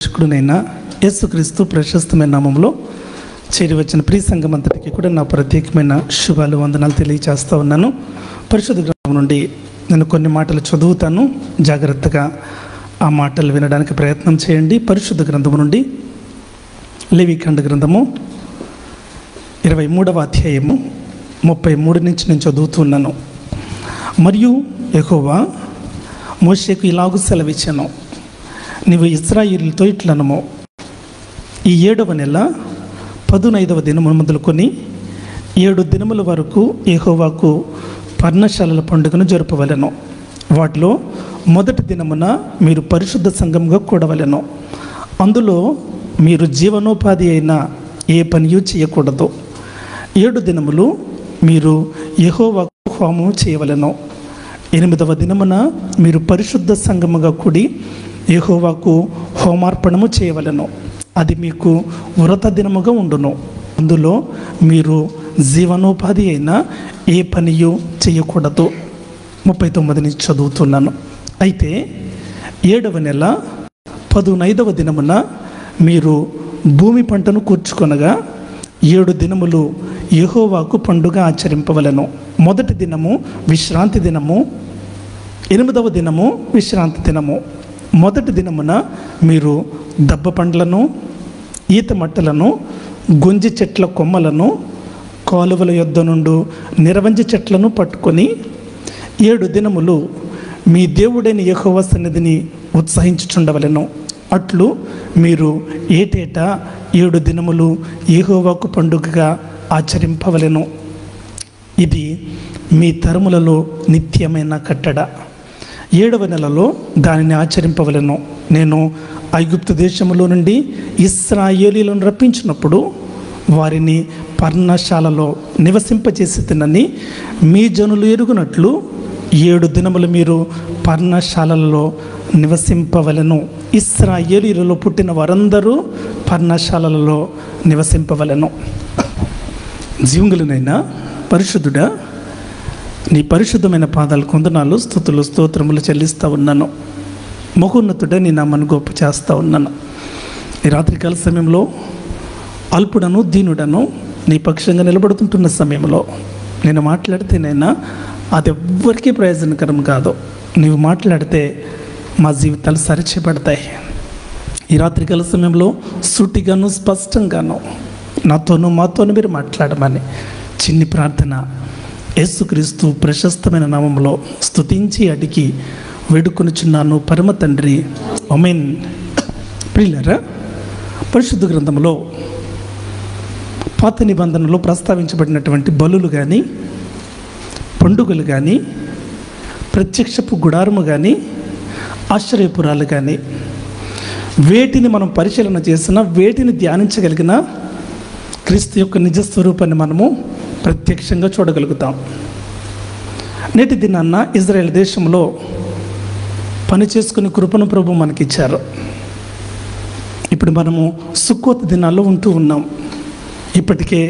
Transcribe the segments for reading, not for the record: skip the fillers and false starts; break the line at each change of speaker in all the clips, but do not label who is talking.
రక్షకుడునైన యేసుక్రీస్తు ప్రశస్తమైన నామంలో చేరి వచ్చిన ప్రియ సంఘం అంతటికి కూడా నా ప్రత్యేకమైన శుభాలు వందనాలు తెలియజేస్తూ ఉన్నాను. పరిశుద్ధ గ్రంథం నుండి నేను కొన్ని మాటలు చదువుతాను, జాగ్రత్తగా ఆ మాటలు వినడానికి ప్రయత్నం చేయండి. పరిశుద్ధ గ్రంథము నుండి లేవికాండ గ్రంథము 23వ అధ్యాయము 33 నుంచి నేను చదువుతున్నాను. మరియు యెహోవా మోషేకు ఇలాగు సెలవిచ్చెను, నీవు ఇశ్రాయేలుతో ఇట్లనము, ఈ 7వ నెల 15వ దినము మొదలుకొని 7 దినముల వరకు యెహోవాకు పర్ణశాలల పండుగను జరుపవలెను. వాటిలో మొదటి దినమున మీరు పరిశుద్ధ సంఘముగా కూడవలెను. అందులో మీరు జీవనోపాధి అయిన ఏ పనియూ చేయకూడదు. 7 దినములు మీరు యెహోవాకు హోమము చేయవలెను. 8వ దినమున మీరు పరిశుద్ధ సంఘముగా కూడి యెహోవాకు హోమార్పణము చేయవలెను. అది మీకు వ్రత దినముగా ఉండును. అందులో మీరు జీవనోపాధి అయిన ఏ పనియూ చేయకూడదు. 39 నుంచి చదువుతున్నాను. అయితే 7వ నెల 15వ దినమున మీరు భూమి పంటను కూర్చుకొనగా 7 దినములు యెహోవాకు పండుగ ఆచరింపవలెను. మొదటి దినము విశ్రాంతి దినము, 8వ దినము విశ్రాంతి దినము. మొదటి దినమున మీరు దబ్బ పండ్లను, ఈత మట్టలను, గొంజి చెట్ల కొమ్మలను, కాలువల యొద్ద నుండి నిరవంజి చెట్లను పట్టుకొని 7 దినములు మీ దేవుడైన యెహోవా సన్నిధిని ఉత్సహించుచుండవలెను. అట్లు మీరు ఏటేటా 7 దినములు యెహోవాకు పండుగగా ఆచరింపవలెను. ఇది మీ తరములలో నిత్యమైన కట్టడ. 7వ నెలలో దానిని ఆచరింపవలెను. నేను ఐగుప్తు దేశములో నుండి ఇశ్రాయేలీయులను రప్పించినప్పుడు వారిని పర్ణశాలలో నివసింపచేసి తినని మీ జనులు ఎరుగునట్లు 7 దినములు మీరు పర్ణశాలలో నివసింపవలెను. ఇశ్రాయేలీయులలో పుట్టిన వారందరూ పర్ణశాలలో నివసింపవలెను. జీవంగులనైనా పరిశుద్ధుడా, నీ పరిశుద్ధమైన పాదాలు కొందనాలు, స్తుతులు స్తోత్రములు చెల్లిస్తూ ఉన్నాను. మహోన్నతుడా, నీ నామను గొప్ప చేస్తూ ఉన్నాను. ఈ రాత్రికాల సమయంలో అల్పుడను దీనుడను నీ పక్షంగా నిలబడుతుంటున్న సమయంలో నేను మాట్లాడితేనైనా అది ఎవ్వరికీ ప్రయోజనకరం కాదు. నీవు మాట్లాడితే మా జీవితాలు సరిచేపడతాయి. ఈ రాత్రికాల సమయంలో సూటిగాను స్పష్టంగాను నాతోనూ మాతోనూ మీరు మాట్లాడమని చిన్ని ప్రార్థన యేసుక్రీస్తు ప్రశస్తమైన నామంలో స్తుతించి అడిగి వేడుకొనుచున్నాను పరమ తండ్రి, ఆమేన్. ప్రియులారా, పరిశుద్ధ గ్రంథంలో పాత నిబంధనలో ప్రస్తావించబడినటువంటి బలులు కానీ, పండుగలు కానీ, ప్రత్యక్షపు గుడారము కానీ, ఆశ్చర్యపురాలు కానీ, వేటిని మనం పరిశీలన చేసినా, వేటిని ధ్యానించగలిగిన క్రీస్తు యొక్క నిజస్వరూపాన్ని మనము ప్రత్యక్షంగా చూడగలుగుతాం. నేటి దినాన్న ఇజ్రాయెల్ దేశంలో పని చేసుకునే కృపను ప్రభు మనకిచ్చారు. ఇప్పుడు మనము సుక్కోత్ దినాల్లో ఉంటూ ఉన్నాం. ఇప్పటికే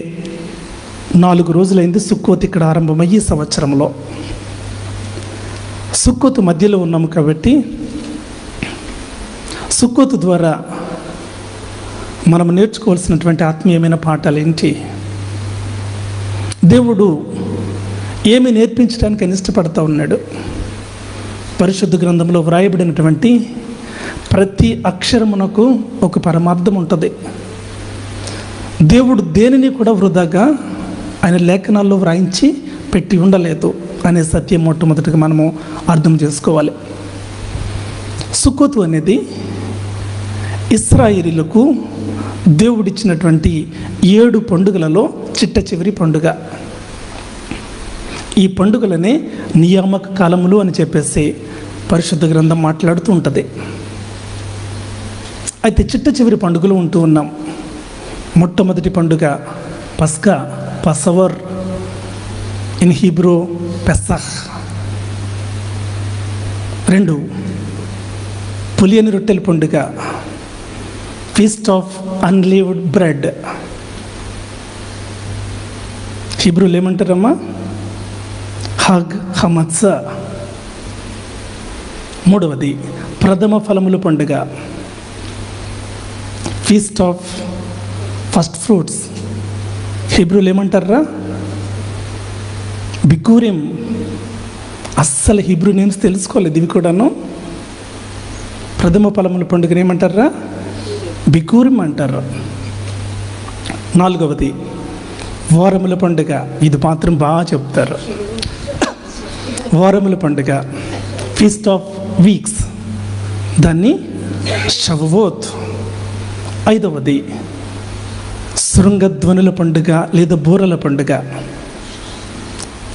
4 రోజులైంది సుక్కోత్ ఇక్కడ ఆరంభమయ్యి సంవత్సరంలో. సుక్కోత్ మధ్యలో ఉన్నాము కాబట్టి సుక్కోత్ ద్వారా మనం నేర్చుకోవాల్సినటువంటి ఆత్మీయమైన పాఠాలు ఏంటి? దేవుడు ఏమి నేర్పించడానికి అని ఇష్టపడతా ఉన్నాడు? పరిశుద్ధ గ్రంథంలో వ్రాయబడినటువంటి ప్రతి అక్షరమునకు ఒక పరమార్థం ఉంటుంది. దేవుడు దేనిని కూడా వృధాగా ఆయన లేఖనాల్లో వ్రాయించి పెట్టి ఉండలేదు అనే సత్యం మొట్టమొదటిగా మనము అర్థం చేసుకోవాలి. సుక్కోతు అనేది ఇశ్రాయేలీయులకు దేవుడిచ్చినటువంటి 7 పండుగలలో చిట్ట చివరి పండుగ. ఈ పండుగలనే నియామక కాలములు అని చెప్పేసి పరిశుద్ధ గ్రంథం మాట్లాడుతూ ఉంటుంది. అయితే చిట్ట చివరి పండుగలు ఉంటూ ఉన్నాం. మొట్టమొదటి పండుగ పస్కా, పసవర్, ఇన్ హీబ్రూ పెసహ్. 2 పులియని రొట్టెల పండుగ, ఫీస్ట్ ఆఫ్ అన్లీవ్డ్ బ్రెడ్. హీబ్రూలు ఏమంటారమ్మా? హగ్ హమత్స. 3వది ప్రథమ ఫలముల పండుగ, ఫీస్ట్ ఆఫ్ ఫస్ట్ ఫ్రూట్స్. హీబ్రూలు ఏమంటారా? బికూరిం. అస్సలు హీబ్రూ నేమ్స్ తెలుసుకోలేదు ఇవి కూడాను. ప్రథమ ఫలముల పండుగను ఏమంటారా? బికూరిం అంటారు. 4వది వారముల పండుగ. ఇది మాత్రం బాగా చెప్తారు. వారముల పండుగ, ఫీస్ట్ ఆఫ్ వీక్స్, దాన్ని షవ్వోత్. 5వది శృంగధ్వనుల పండుగ లేదా బూరల పండుగ,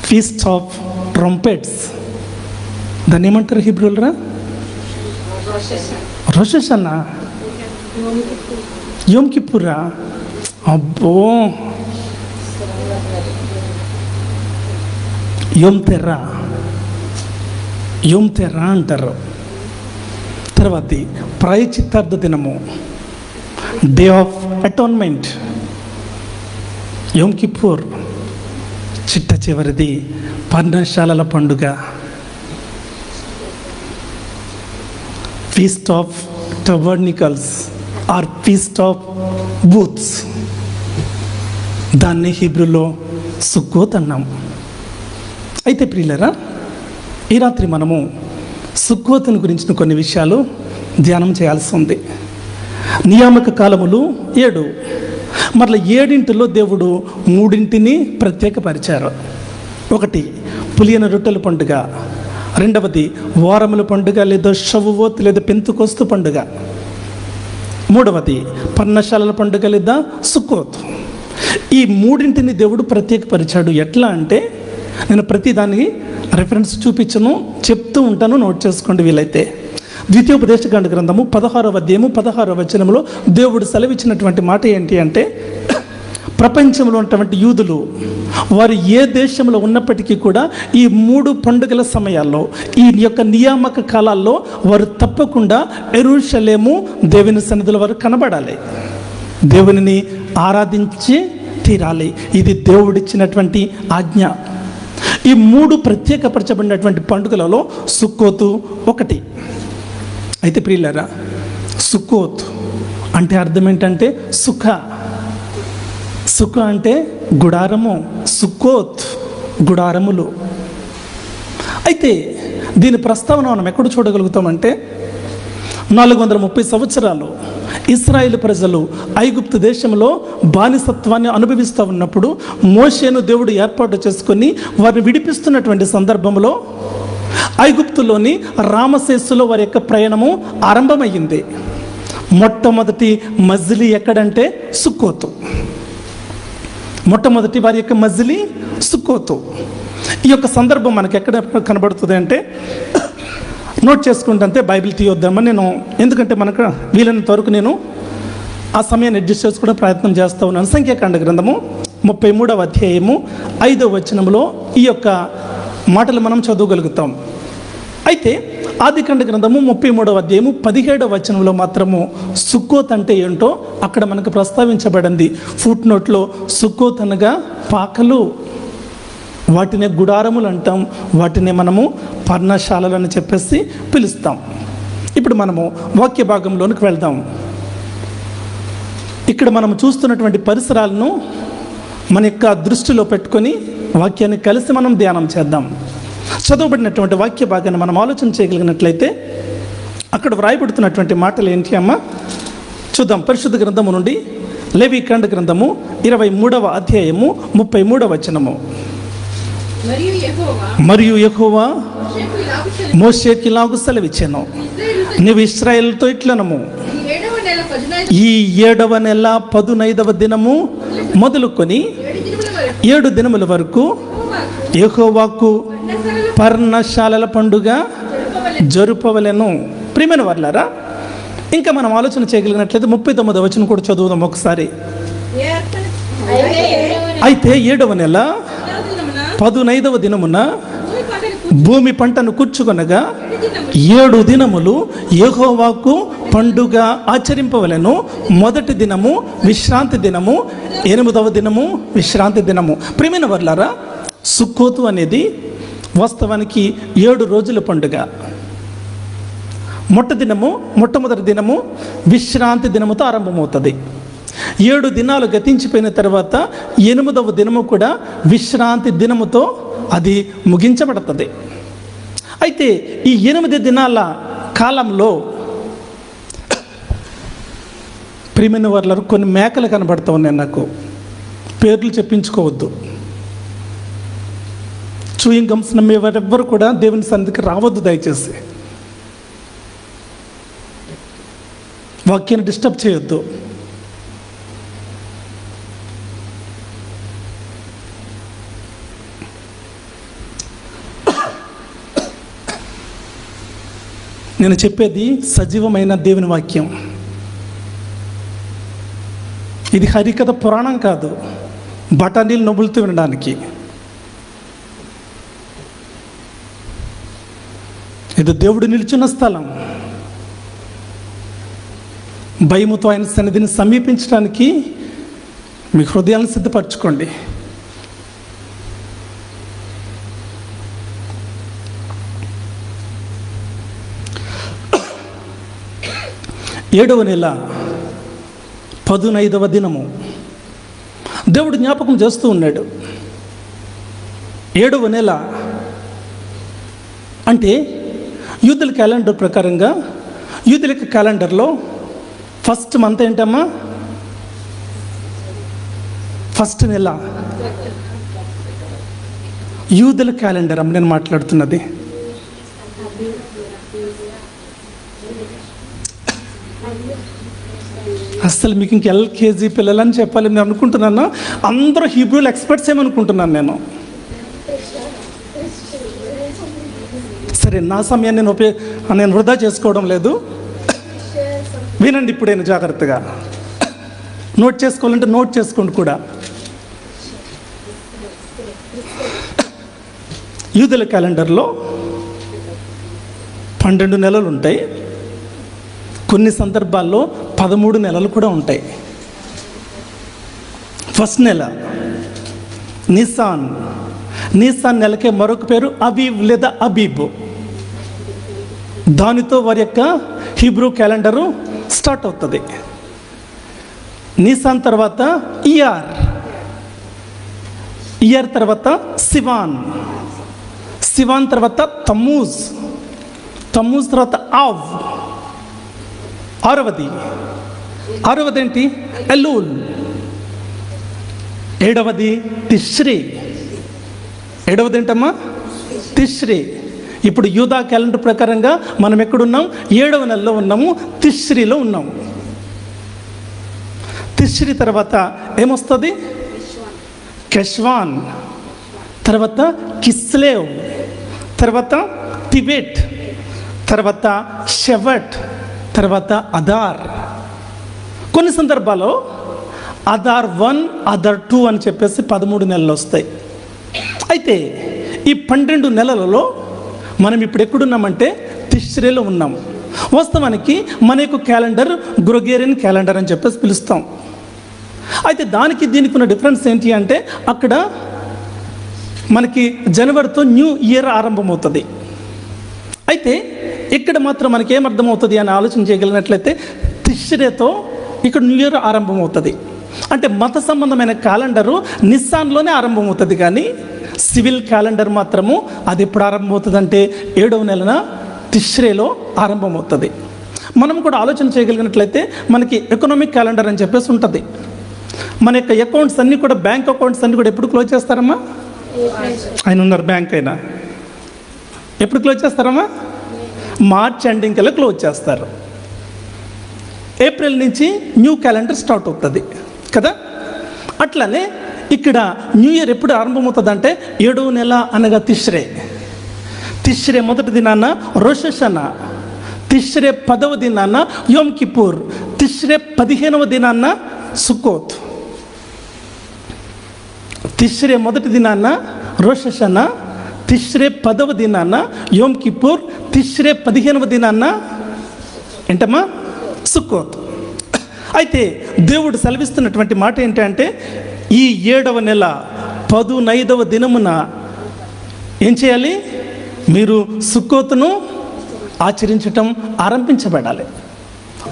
ఫీస్ట్ ఆఫ్ ట్రంపెట్స్. దాన్ని ఏమంటారు హీబ్రూలరా? రోష్ హషానా, యోమ్ కిప్పురా. అబ్బో, యోమ్ తెర్రా, యోమ్ తెర్రా అంటారు. తర్వాత ప్రాయశ్చిత్తార్థ దినము, day of atonement, Yom Kippur. చిట్ట చివరిది పర్ణశాలల పండుగ, feast of tabernacles or feast of booths. దాన్ని హీబ్రూలో సుక్కోత్ అన్నాం. అయితే ప్రియులరా, ఈ రాత్రి మనము సుక్కోతుని గురించిన కొన్ని విషయాలు ధ్యానం చేయాల్సి ఉంది. నియామక కాలములు 7, మరలా 7 దేవుడు 3 ప్రత్యేకపరిచారు. 1 పులియన రొట్టెల పండుగ, 2వది వారముల పండుగ లేదా షవ్వోత్ లేదా పెంతుకోస్తు పండుగ, 3వది పర్ణశాలల పండుగ లేదా సుక్కోత్. ఈ 3 దేవుడు ప్రత్యేకపరిచాడు. ఎట్లా అంటే, నేను ప్రతిదానికి రెఫరెన్స్ చూపించను, చెప్తూ ఉంటాను, నోట్ చేసుకోండి వీలైతే. ద్వితీయోపదేశకాండ గ్రంథము 16వ అధ్యాయము 16వ వచనంలో దేవుడు సెలవిచ్చినటువంటి మాట ఏంటి అంటే, ప్రపంచంలో ఉన్నటువంటి యూదులు వారు ఏ దేశంలో ఉన్నప్పటికీ కూడా ఈ 3 పండుగల సమయాల్లో, ఈ యొక్క నియామక కాలాల్లో వారు తప్పకుండా యెరూషలేము దేవుని సన్నిధిలో వారు కనబడాలి, దేవునిని ఆరాధించి తీరాలి. ఇది దేవుడిచ్చినటువంటి ఆజ్ఞ. ఈ 3 ప్రత్యేకపరచబడినటువంటి పండుగలలో సుక్కోతు 1. అయితే ప్రియులారా, సుక్కోత్ అంటే అర్థం ఏంటంటే సుఖ. సుఖ అంటే గుడారము, సుక్కోత్ గుడారములు. అయితే దీని ప్రస్తావన మనం ఎక్కడ చూడగలుగుతామంటే, 430 సంవత్సరాలు ఇశ్రాయేలు ప్రజలు ఐగుప్తు దేశంలో బానిసత్వాన్ని అనుభవిస్తూ ఉన్నప్పుడు మోషేను దేవుడు ఏర్పాటు చేసుకొని వారిని విడిపిస్తున్నటువంటి సందర్భంలో ఐగుప్తులోని రామసేసులో వారి యొక్క ప్రయాణము ఆరంభమయ్యింది. మొట్టమొదటి మజిలీ ఎక్కడంటే సుక్కోతు. మొట్టమొదటి వారి యొక్క మజిలీ సుక్కోతు. ఈ యొక్క సందర్భం మనకి ఎక్కడ కనబడుతుంది అంటే, నోట్ చేసుకుంటే బైబిల్ తీయొద్దామని నేను, ఎందుకంటే మనకు వీలైనంత వరకు నేను ఆ సమయాన్ని అడ్జస్ట్ చేసుకునే ప్రయత్నం చేస్తూ ఉన్నాను. సంఖ్యాకాండ గ్రంథము 33వ అధ్యాయము 5వ వచనంలో ఈ యొక్క మాటలు మనం చదవగలుగుతాం. అయితే ఆదికాండ గ్రంథము 33వ అధ్యాయము 17వ వచనంలో మాత్రము సుక్కోత్ అంటే ఏంటో అక్కడ మనకు ప్రస్తావించబడింది. ఫుట్ నోట్లో సుక్కోత్ అనగా పాకలు, వాటినే గుడారములు అంటాం, వాటినే మనము పర్ణశాలలు అని చెప్పేసి పిలుస్తాం. ఇప్పుడు మనము వాక్య భాగంలోనికి వెళ్దాం. ఇక్కడ మనం చూస్తున్నటువంటి పరిసరాలను మన యొక్క దృష్టిలో పెట్టుకొని వాక్యాన్ని కలిసి మనం ధ్యానం చేద్దాం. చదవబడినటువంటి వాక్య భాగాన్ని మనం ఆలోచన చేయగలిగినట్లయితే అక్కడ వ్రాయబడుతున్నటువంటి మాటలు ఏంటి అమ్మా చూద్దాం. పరిశుద్ధ గ్రంథము నుండి లేవీకాండ గ్రంథము 23వ అధ్యాయము 33వ వచనము. మరియు యెహోవా మోషేకి ఇలాగు సెలవిచ్చెను, నీవు ఇశ్రాయేలుతో ఇట్లనము, ఈ 7వ నెల 15వ దినము మొదలుకొని 7 దినముల వరకు యెహోవాకు పర్ణశాలల పండుగ జరుపవలెను. ప్రియమైన వారలారా, ఇంకా మనం ఆలోచన చేయగలిగినట్లయితే 39వ వచనం కూడా చదువుదాం ఒకసారి. అయితే 7వ నెల 15వ దినమున భూమి పంటను కూర్చుకొనగా 7 దినములు యెహోవాకు పండుగ ఆచరింపవలెను. మొదటి దినము విశ్రాంతి దినము, 8వ దినము విశ్రాంతి దినము. ప్రియమైన వారలారా, సుక్కోతు అనేది వాస్తవానికి 7 రోజుల పండుగ. మొట్టమొదటి దినము విశ్రాంతి దినముతో ఆరంభమవుతుంది. 7 దినాలు గతించిపోయిన తర్వాత 8వ దినము కూడా విశ్రాంతి దినముతో అది ముగించబడుతుంది. అయితే ఈ 8 దినాల కాలంలో ప్రియమైన వారు కొన్ని మేకలు కనబడుతూ ఉన్నాయి. నాకు పేర్లు చెప్పించుకోవద్దు. చూయింగ్ గమ్స్ నమ్మేవారెవ్వరు కూడా దేవుని సన్నిధికి రావద్దు దయచేసి. వాక్యాన్ని డిస్టర్బ్ చేయొద్దు. నేను చెప్పేది సజీవమైన దేవుని వాక్యం. ఇది హరికథ పురాణం కాదు, బఠానీలు నవ్వులుతూ వినడానికి. ఇది దేవుడు నిలుచున్న స్థలం. భయముతో ఆయన సన్నిధిని సమీపించడానికి మీ హృదయాలను సిద్ధపరచుకోండి. ఏడవ నెల 15వ దినము దేవుడు జ్ఞాపకం చేస్తూ ఉన్నాడు. 7వ నెల అంటే యూదుల క్యాలెండర్ ప్రకారంగా, యూదుల క్యాలెండర్లో ఫస్ట్ మంత్ ఏంటమ్మా? ఫస్ట్ నెల యూదుల క్యాలెండర్ అమ్మ నేను మాట్లాడుతున్నది. అసలు మీకు ఇంక ఎల్కేజీ పిల్లలని చెప్పాలి నేను అనుకుంటున్నాను. అందరూ హీబ్రూలు ఎక్స్పర్ట్స్ ఏమనుకుంటున్నాను నేను. సరే, నా సమయాన్ని నేను వృధా చేసుకోవడం లేదు. వినండి ఇప్పుడైనా జాగ్రత్తగా. నోట్ చేసుకోవాలంటే నోట్ చేసుకోండి కూడా. యూదుల క్యాలెండర్లో 12 నెలలు ఉంటాయి. కొన్ని సందర్భాల్లో 13 నెలలు కూడా ఉంటాయి. ఫస్ట్ నెల నిసాన్. నిసాన్ నెలకే మరొక పేరు అబీబ్ లేదా అబీబ్. దానితో వారి యొక్క హీబ్రూ క్యాలెండరు స్టార్ట్ అవుతుంది. నిసాన్ తర్వాత ఇయార్, ఇయార్ తర్వాత సివాన్, సివాన్ తర్వాత తమ్మూజ్, తమ్మూజ్ తర్వాత ఆవ్, ఆరవది ఏంటి? ఎలూల్. 7వది తిష్రీ. 7వది ఏంటమ్మా? తిష్రీ. ఇప్పుడు యూదా క్యాలెండర్ ప్రకారంగా మనం ఎక్కడున్నాం? 7వ నెలలో ఉన్నాము, తిష్రీలో ఉన్నాము. తిష్రీ తర్వాత ఏమొస్తుంది? కెష్వాన్, తర్వాత కిస్లేవ్, తర్వాత తిబెట్, తర్వాత షెవట్, తర్వాత అదార్. కొన్ని సందర్భాల్లో అదార్ 1, అదార్ 2 అని చెప్పేసి 13 నెలలు వస్తాయి. అయితే ఈ 12 నెలలలో మనం ఇప్పుడు ఎక్కడున్నామంటే తిష్రీలో ఉన్నాం. వాస్తవానికి మన యొక్క క్యాలెండర్ గ్రెగోరియన్ క్యాలెండర్ అని చెప్పేసి పిలుస్తాం. అయితే దానికి దీనికి ఉన్న డిఫరెన్స్ ఏంటి అంటే, అక్కడ మనకి జనవరితో న్యూ ఇయర్ ఆరంభమవుతుంది. అయితే ఇక్కడ మాత్రం మనకి ఏమర్థమవుతుంది అని ఆలోచన చేయగలిగినట్లయితే తిష్రేతో ఇక్కడ న్యూ ఇయర్ ఆరంభమవుతుంది. అంటే మత సంబంధమైన క్యాలెండరు నిస్సాన్లోనే ఆరంభమవుతుంది, కానీ సివిల్ క్యాలెండర్ మాత్రము అది ఎప్పుడు ఆరంభమవుతుంది అంటే 7వ నెలన తిష్రేలో ఆరంభమవుతుంది. మనం కూడా ఆలోచన చేయగలిగినట్లయితే మనకి ఎకనామిక్ క్యాలెండర్ అని చెప్పేసి ఉంటుంది. మన యొక్క అకౌంట్స్ అన్నీ కూడా, బ్యాంక్ అకౌంట్స్ అన్నీ కూడా ఎప్పుడు క్లోజ్ చేస్తారమ్మా? ఆయన ఉన్నారు బ్యాంక్ అయినా. ఎప్పుడు క్లోజ్ చేస్తారమ్మా? మార్చ్ ఎండింగ్ కల్లా క్లోజ్ చేస్తారు. ఏప్రిల్ నుంచి న్యూ క్యాలెండర్ స్టార్ట్ అవుతుంది కదా. అట్లనే ఇక్కడ న్యూ ఇయర్ ఎప్పుడు ఆరంభమవుతుంది అంటే 7వ నెల అనగా తిష్రే. తిష్రే మొదటి దినాన రోష్ హషానా, తిష్రే 10వ దినాన యోమ్ కిపూర్, తిష్రే 15వ దినాన సుక్కోత్. తిష్రే మొదటి దినాన రోష్ హషానా, తిష్రే 10వ దినాన యోమ్ కిపూర్, తిష్రే 15వ దినాన ఏంటమ్మా? సుక్కోత్. అయితే దేవుడు సెలవిస్తున్నటువంటి మాట ఏంటంటే, ఈ 7వ నెల 15వ దినమున ఏం చేయాలి? మీరు సుక్కోతును ఆచరించటం ఆరంభించబడాలి.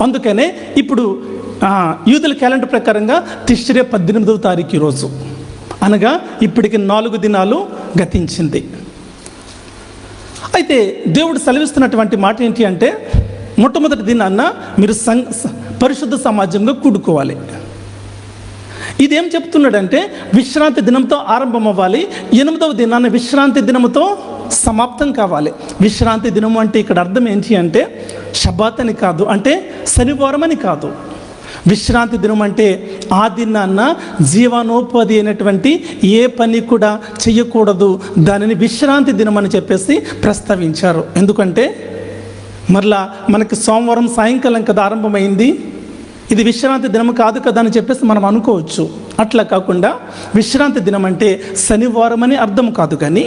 అందుకనే ఇప్పుడు యూదుల క్యాలెండర్ ప్రకారంగా తిష్రే 18వ తారీఖు ఈరోజు, అనగా ఇప్పటికి 4 దినాలు గతించింది. అయితే దేవుడు సెలవిస్తున్నటువంటి మాట ఏంటి అంటే, మొట్టమొదటి దినాన్న మీరు పరిశుద్ధ సమాజంగా కూడుకోవాలి. ఇదేం చెప్తున్నాడంటే విశ్రాంతి దినంతో ఆరంభం అవ్వాలి, 8వ దినాన్ని విశ్రాంతి దినంతో సమాప్తం కావాలి. విశ్రాంతి దినం అంటే ఇక్కడ అర్థం ఏంటి అంటే షబాత్ అని కాదు, అంటే శనివారం అని కాదు. విశ్రాంతి దినం అంటే ఆ దినాన్న జీవనోపాధి అయినటువంటి ఏ పని కూడా చేయకూడదు, దానిని విశ్రాంతి దినం అని చెప్పేసి ప్రస్తావించారు. ఎందుకంటే మరలా మనకి సోమవారం సాయంకాలం కదా ఆరంభమైంది, ఇది విశ్రాంతి దినం కాదు కదా అని చెప్పేసి మనం అనుకోవచ్చు. అట్లా కాకుండా విశ్రాంతి దినం అంటే శనివారం అని అర్థం కాదు, కానీ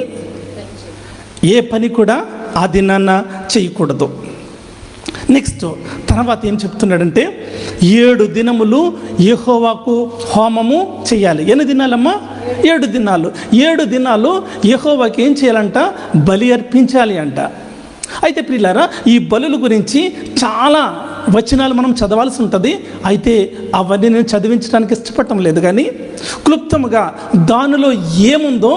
ఏ పని కూడా ఆ దినాన్న చేయకూడదు. నెక్స్ట్ తర్వాత ఏం చెప్తున్నాడంటే 7 దినములు యెహోవాకు హోమము చేయాలి. ఎన్ని దినాలమ్మా? 7 దినాలు. 7 దినాలు యెహోవాకి ఏం చేయాలంట? బలి అర్పించాలి అంట. అయితే ప్రియులారా, ఈ బలుల గురించి చాలా వచనాలు మనం చదవాల్సి ఉంటుంది. అయితే అవన్నీ నేను చదివించడానికి ఇష్టపడటం లేదు, కానీ క్లుప్తంగా దానిలో ఏముందో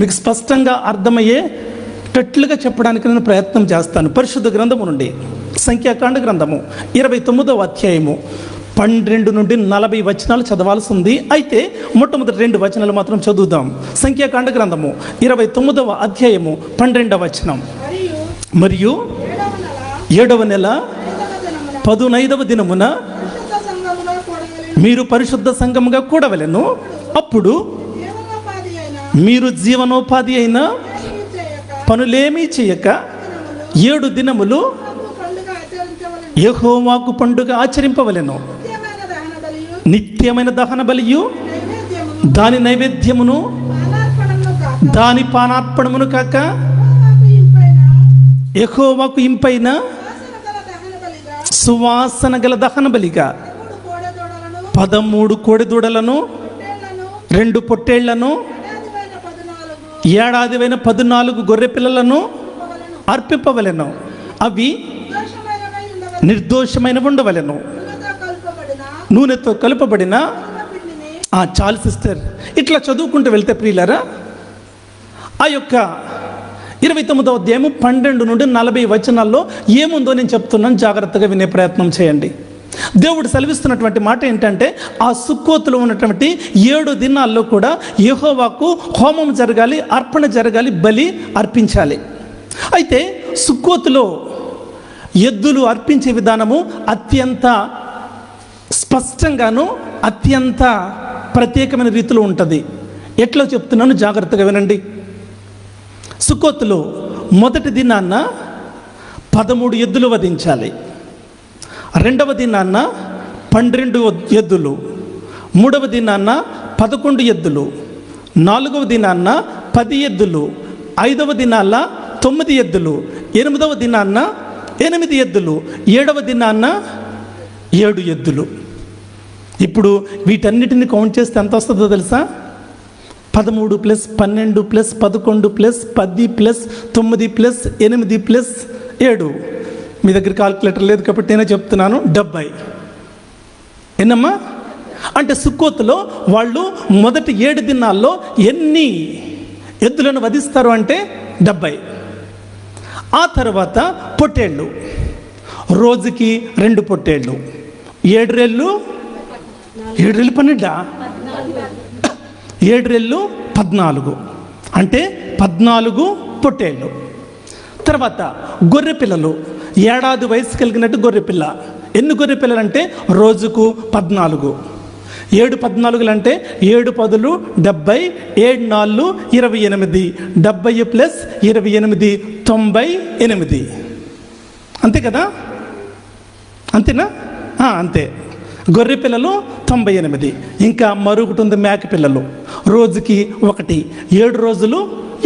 మీకు స్పష్టంగా అర్థమయ్యేటట్లుగా చెప్పడానికి నేను ప్రయత్నం చేస్తాను. పరిశుద్ధ గ్రంథము నుండి సంఖ్యాకాండ గ్రంథము 29వ అధ్యాయము 12 నుండి 40 వచనాలు చదవాల్సి ఉంది. అయితే మొట్టమొదటి 2 వచనాలు మాత్రం చదువుదాం. సంఖ్యాకాండ గ్రంథము 29వ అధ్యాయము 12వ వచనం. మరియు 7వ నెల 15వ దినమున మీరు పరిశుద్ధ సంఘముగా కూడవలెను. అప్పుడు మీరు జీవనోపాధి అయిన పనులేమీ చేయక 7 దినములు యెహోవాకు పండుగ ఆచరింపవలెను. నిత్యమైన దహన బలియు దాని నైవేద్యమును దాని పానార్పణమును కాక యెహోవాకు ఇంపైన సువాసన గల దహన బలిగా 13 కోడెదూడలను 2 పొట్టేళ్లను ఏడాదివైన 14 గొర్రె పిల్లలను అర్పింపవలెను. అవి నిర్దోషమైన ఉండవలెను. నూనెతో కలుపబడిన చాలు సిస్టర్. ఇట్లా చదువుకుంటూ వెళ్తే ప్రియులారా, ఆ యొక్క 29వ అధ్యాయము 12 నుండి 40 వచనాల్లో ఏముందో నేను చెప్తున్నాను, జాగ్రత్తగా వినే ప్రయత్నం చేయండి. దేవుడు సెలవిస్తున్నటువంటి మాట ఏంటంటే, ఆ సుక్కోతులో ఉన్నటువంటి 7 దినాల్లో కూడా యెహోవాకు హోమం జరగాలి, అర్పణ జరగాలి, బలి అర్పించాలి. అయితే సుక్కోతులో ఎద్దులు అర్పించే విధానము అత్యంత స్పష్టంగాను అత్యంత ప్రత్యేకమైన రీతిలో ఉంటుంది. ఎట్లా చెప్తున్నాను జాగ్రత్తగా వినండి. సుక్కోతులో మొదటి దినాన్న 13 ఎద్దులు వధించాలి, 2వ దినాన్న 12 ఎద్దులు, 3వ దినాన్న 11 ఎద్దులు, 4వ దినాన్న 10 ఎద్దులు, 5వ దినాన్న 9 ఎద్దులు, 8వ దినాన్న 8 ఎద్దులు, 7వ దినాన్న 7 ఎద్దులు. ఇప్పుడు వీటన్నిటిని కౌంట్ చేస్తే ఎంత వస్తుందో తెలుసా? 13 + 12 + 11 + 10 + 9 + 8 + 7. మీ దగ్గర కాల్కులేటర్ లేదు కాబట్టి నేనే చెప్తున్నాను, 70. ఎన్నమ్మా? అంటే సుక్కోతులో వాళ్ళు మొదటి 7 దినాల్లో ఎన్ని ఎద్దులను వధిస్తారు అంటే 70. ఆ తర్వాత పొట్టేళ్ళు, రోజుకి 2 పొట్టేళ్ళు, 7 రెళ్ళు 12, 7 రెళ్ళు 14, అంటే 14 పొట్టేళ్ళు. తర్వాత గొర్రె పిల్లలు, ఏడాది వయసు కలిగినట్టు గొర్రె పిల్ల. ఎన్ని గొర్రె పిల్లలు అంటే రోజుకు 14. 7 14 అంటే 7 10 70, 7 4 28, 70 + 28 98. అంతే కదా? అంతేనా? అంతే. గొర్రె పిల్లలు 98. ఇంకా మరొకటి ఉంది, మేక పిల్లలు, రోజుకి 1, 7 రోజులు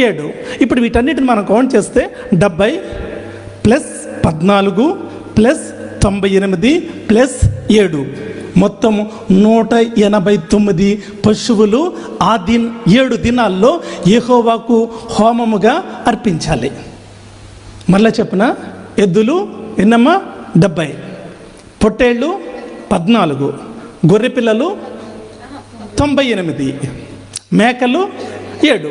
7. ఇప్పుడు వీటన్నిటిని మనం కౌంట్ చేస్తే 70 + 14 + 98 + 7, మొత్తం 189 పశువులు ఆ 7 దినాల్లో యెహోవాకు హోమముగా అర్పించాలి. మళ్ళా చెప్పనా, ఎద్దులు ఎన్నమ్మా? 70. పొట్టేళ్ళు 14, గొర్రె పిల్లలు 98, మేకలు 7,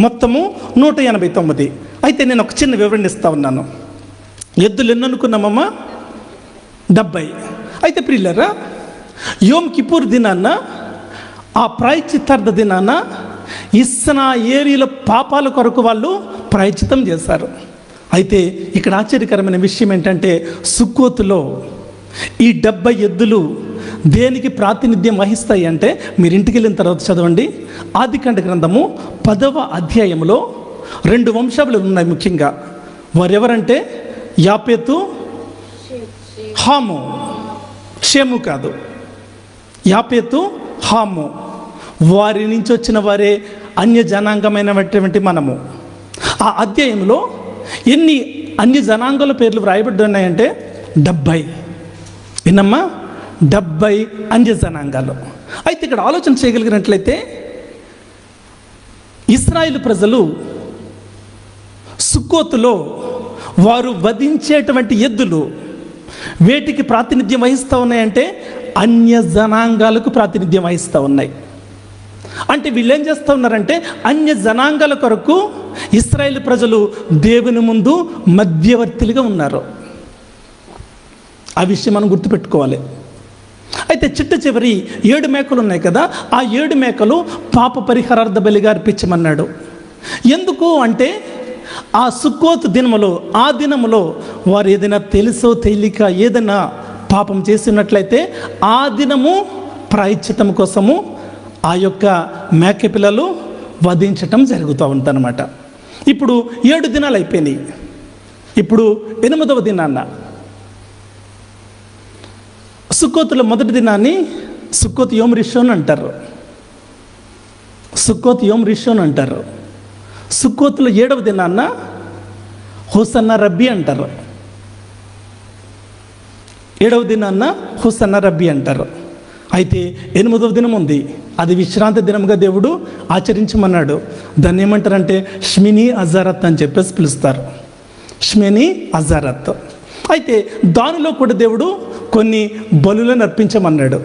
మొత్తము 189. అయితే నేను ఒక చిన్న వివరణ ఇస్తా ఉన్నాను. ఎద్దులు ఎన్ని అనుకున్నామమ్మా? 70. అయితే ప్రియులారా, యోమ్ కిపూర్ దినాన్న, ఆ ప్రాయశ్చిత్తార్థ దినాన ఇశ్రాయేలీయుల పాపాల కొరకు వాళ్ళు ప్రాయశ్చిత్తం చేశారు. అయితే ఇక్కడ ఆశ్చర్యకరమైన విషయం ఏంటంటే, సుక్కోతులో ఈ 70 ఎద్దులు దేనికి ప్రాతినిధ్యం వహిస్తాయి అంటే, మీరు ఇంటికి వెళ్ళిన తర్వాత చదవండి. ఆదికాండ గ్రంథము 10వ అధ్యాయంలో 2 వంశాలు ఉన్నాయి ముఖ్యంగా. వారెవరంటే యాపేతు, హాము. షేము కాదు, యాపేతు, హాము. వారి నుంచి వచ్చిన వారే అన్య జనాంగమైనటువంటి మనము. ఆ అధ్యాయంలో ఎన్ని అన్య జనాంగాల పేర్లు వ్రాయబడి ఉన్నాయంటే 70. విన్నమ్మా? 70 అన్య జనాంగాలు. అయితే ఇక్కడ ఆలోచన చేయగలిగినట్లయితే, ఇశ్రాయేలు ప్రజలు సుక్కోతులో వారు వధించేటువంటి ఎద్దులు వేటికి ప్రాతినిధ్యం వహిస్తూ ఉన్నాయంటే అన్య జనాంగాలకు ప్రాతినిధ్యం వహిస్తూ ఉన్నాయి. అంటే వీళ్ళు ఏం చేస్తూ ఉన్నారంటే, అన్య జనాంగాల కొరకు ఇశ్రాయేలు ప్రజలు దేవుని ముందు మధ్యవర్తులుగా ఉన్నారు. ఆ విషయం మనం గుర్తుపెట్టుకోవాలి. అయితే చిట్ట చివరి 7 మేకలు ఉన్నాయి కదా, ఆ 7 మేకలు పాప పరిహారార్థ బలిగా అర్పించమన్నాడు. ఎందుకు అంటే, ఆ సుక్కోతు దినములో, ఆ దినములో వారు ఏదైనా తెలుసో తెలియక ఏదైనా పాపం చేసినట్లయితే ఆ దినము ప్రాయశ్చిత్తం కోసము ఆ యొక్క మేక పిల్లలు వధించటం జరుగుతూ ఉందన్నమాట. ఇప్పుడు 7 దినాలు అయిపోయినాయి. ఇప్పుడు 8వ దినాన్న సుక్కోతుల మొదటి దినాన్ని సుక్కోత్ యోమ్ రిషోన్ అంటారు. సుక్కోత్ యోమ్ రిషోన్ అంటారు. సుక్కోతుల 7వ దినాన్న హోసన్నా రబ్బీ అంటారు. 7వ దినాన్న హోసన్నా రబ్బీ అంటారు. అయితే 8వ దినం ఉంది, అది విశ్రాంతి దినంగా దేవుడు ఆచరించమన్నాడు. దాన్ని ఏమంటారంటే షమినీ అజారత్ అని చెప్పేసి పిలుస్తారు. షమినీ అజారత్. అయితే దానిలో కూడా దేవుడు కొన్ని బలులను అర్పించమన్నాడు.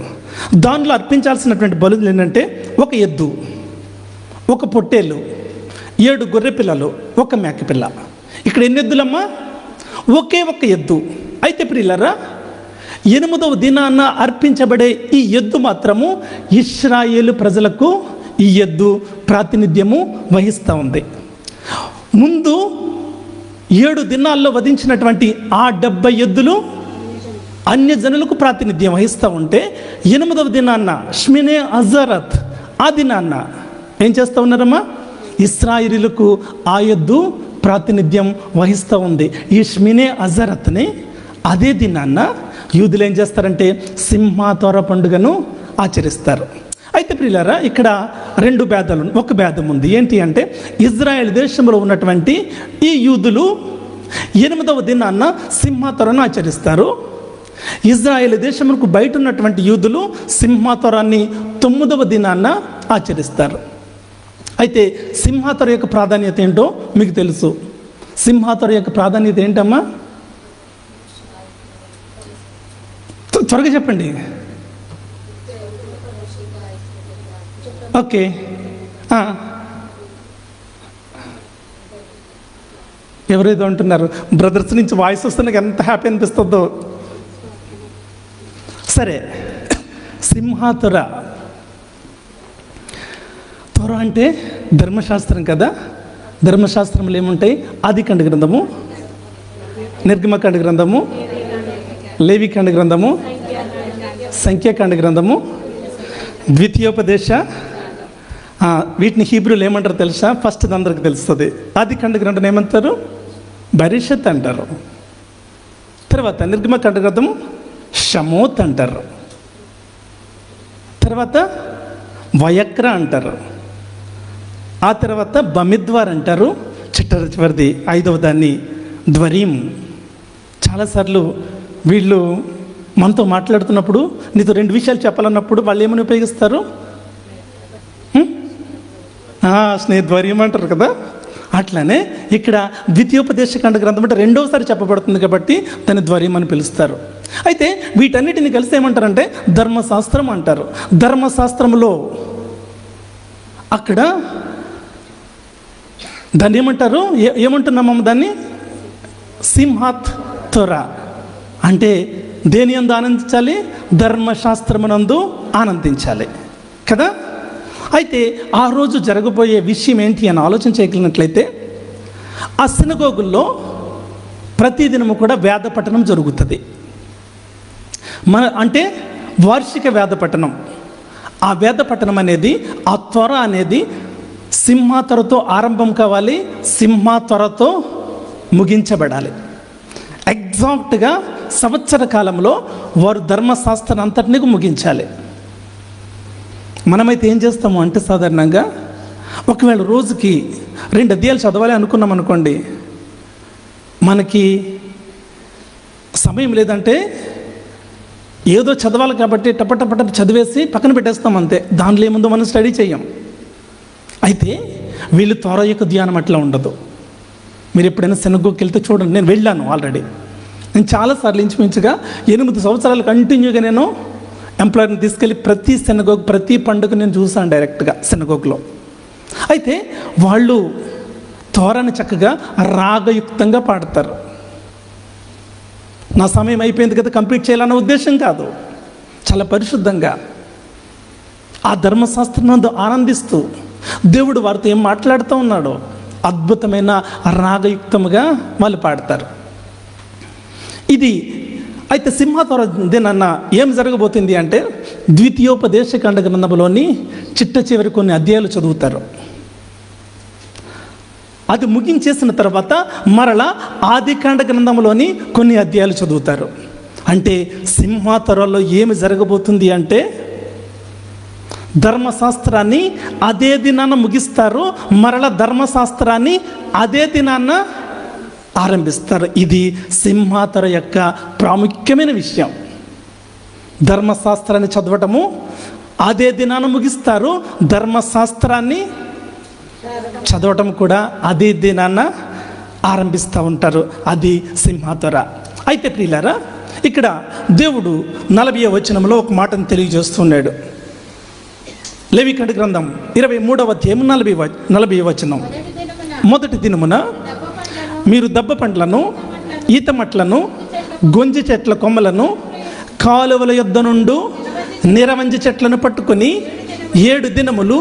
దానిలో అర్పించాల్సినటువంటి బలులు ఏంటంటే, ఒక ఎద్దు, ఒక పొట్టేలు, 7 గొర్రె పిల్లలు, ఒక మేక పిల్ల. ఇక్కడ ఎన్ని ఎద్దులమ్మా? ఒకే ఒక్క ఎద్దు. అయితే ప్రియులారా, 8వ దినాన అర్పించబడే ఈ ఎద్దు మాత్రము ఇశ్రాయేలు ప్రజలకు ఈ ఎద్దు ప్రాతినిధ్యము వహిస్తూ ఉంది. ముందు 7 దినాల్లో వధించినటువంటి ఆ 70 ఎద్దులు అన్య జనులకు ప్రాతినిధ్యం వహిస్తూ ఉంటే, 8వ దినాన్న షమినీ అజారత్, ఆ దినాన్న ఏం చేస్తూ ఉన్నారమ్మా? ఇశ్రాయేలులకు ఆ ఎద్దు ప్రాతినిధ్యం వహిస్తూ ఉంది. ఈ షమినీ అజారత్ని అదే దినాన్న యూదులు ఏం చేస్తారంటే సింహాతోర పండుగను ఆచరిస్తారు. అయితే ప్రియులారా, ఇక్కడ 2 భేదాలు, ఒక భేదం ఉంది. ఏంటి అంటే, ఇజ్రాయెల్ దేశంలో ఉన్నటువంటి ఈ యూదులు 8వ దినాన్న సింహాతోరను ఆచరిస్తారు. ఇజ్రాయెల్ దేశములకు బయట ఉన్నటువంటి యూదులు సింహాతోరాన్ని 9వ దినాన్న ఆచరిస్తారు. అయితే సింహాతోర యొక్క ప్రాధాన్యత ఏంటో మీకు తెలుసు. సింహాతోర యొక్క ప్రాధాన్యత ఏంటమ్మా? త్వరగా చెప్పండి. ఓకే, ఎవరేదో అంటున్నారు. బ్రదర్స్ నుంచి వాయిస్ వస్తే నాకు ఎంత హ్యాపీ అనిపిస్తుందో. సరే, సింహాతొర, త్వర అంటే ధర్మశాస్త్రం కదా. ధర్మశాస్త్రంలో ఏముంటాయి? ఆదికాండ గ్రంథము, నిర్గమకాండ గ్రంథము, లేవికాండ గ్రంథము, సంఖ్యాకాండ గ్రంథము, ద్వితీయోపదేశ, వీటిని హీబ్రూలు ఏమంటారు తెలుసా? ఫస్ట్ అందరికి తెలుస్తుంది. ఆదికాండ గ్రంథం ఏమంటారు? బరిషత్ అంటారు. తర్వాత నిర్గమకాండ గ్రంథము షమోత్ అంటారు. తర్వాత వయక్ర అంటారు. ఆ తర్వాత బమిద్వార్ అంటారు. చివరిది 5వ దాన్ని ధ్వరీం. చాలాసార్లు వీళ్ళు మనతో మాట్లాడుతున్నప్పుడు నీతో 2 విషయాలు చెప్పాలన్నప్పుడు వాళ్ళు ఏమని ఉపయోగిస్తారు? స్నేహధ్వర్యం అంటారు కదా. అట్లానే ఇక్కడ ద్వితీయోపదేశకాండ గ్రంథం అంటే రెండవసారి చెప్పబడుతుంది కాబట్టి దాని ధ్వర్యం అని పిలుస్తారు. అయితే వీటన్నిటిని కలిసి ఏమంటారంటే ధర్మశాస్త్రం అంటారు. ధర్మశాస్త్రంలో అక్కడ దాన్ని ఏమంటారు, ఏమంటున్నాము దాన్ని? సింహాత్ తోరా అంటే దేని యందు ఆనందించాలి? ధర్మశాస్త్రమునందు ఆనందించాలి కదా. అయితే ఆ రోజు జరగబోయే విషయం ఏంటి అని ఆలోచన చేయగలిగినట్లయితే, ఆ సినగోగుల్లో ప్రతిదినము కూడా వేద పఠనం జరుగుతుంది. అంటే వార్షిక వేద పఠనం. ఆ వేద పఠనం అనేది, ఆ త్వర అనేది సింహాత్వరతో ఆరంభం కావాలి, సింహాత్వరతో ముగించబడాలి. ఎగ్జాక్ట్గా సంవత్సర కాలంలో వారు ధర్మశాస్త్రం అంతటినీ ముగించాలి. మనమైతే ఏం చేస్తాము అంటే సాధారణంగా ఒకవేళ రోజుకి 2 అధ్యాయాలు చదవాలి అనుకున్నాం అనుకోండి, మనకి సమయం లేదంటే ఏదో చదవాలి కాబట్టి టపటపట చదివేసి పక్కన పెట్టేస్తాం అంతే. దానిలో ఏముందో మనం స్టడీ చేయం. అయితే వీళ్ళు త్వర యొక్క ధ్యానం అట్లా ఉండదు. మీరు ఎప్పుడైనా సెనగోకి వెళ్తే చూడండి, నేను వెళ్ళాను ఆల్రెడీ. నేను చాలాసార్లు ఇంచుమించుగా 8 సంవత్సరాలు కంటిన్యూగా నేను ఎంప్లాయర్ని తీసుకెళ్ళి ప్రతి సెనగోగ్, ప్రతి పండుగ నేను చూసాను డైరెక్ట్గా సెనగోగ్లో. అయితే వాళ్ళు త్వరని చక్కగా రాగయుక్తంగా పాడతారు. నా సమయం అయిపోయింది కదా కంప్లీట్ చేయాలన్న ఉద్దేశం కాదు, చాలా పరిశుద్ధంగా ఆ ధర్మశాస్త్రం ఆనందిస్తూ దేవుడు వారితో ఏం మాట్లాడుతూ ఉన్నాడో అద్భుతమైన రాగయుక్తముగా వాళ్ళు పాడతారు. ఇది అయితే సింహాత్వర దినాన్న ఏం జరగబోతుంది అంటే ద్వితీయోపదేశకాండ గ్రంథంలోని చిట్ట చివరి కొన్ని అధ్యాయాలు చదువుతారు. అది ముగించేసిన తర్వాత మరలా ఆదికాండ గ్రంథంలోని కొన్ని అధ్యాయాలు చదువుతారు. అంటే సింహాత్వరలో ఏమి జరగబోతుంది అంటే ధర్మశాస్త్రాన్ని అదే దినాన ముగిస్తారు, మరలా ధర్మశాస్త్రాన్ని అదే దినాన్న ఆరంభిస్తారు. ఇది సింహాత్వర యొక్క ప్రాముఖ్యమైన విషయం. ధర్మశాస్త్రాన్ని చదవటము అదే దినాన ముగిస్తారు, ధర్మశాస్త్రాన్ని చదవటం కూడా అదే దినాన ఆరంభిస్తూ ఉంటారు. అది సింహాత్వర. అయితే ప్రియులారా, ఇక్కడ దేవుడు 40వ వచనంలో ఒక మాటను తెలియజేస్తున్నాడు. లేవికాండ గ్రంథం 23వ అధ్యాయం 40వ వచనం. మొదటి దినమున మీరు దబ్బ పండ్లను, ఈత మట్లను, గొంజి చెట్ల కొమ్మలను, కాలువల యొద్ద నుండి నిరవంజి చెట్లను పట్టుకొని 7 దినములు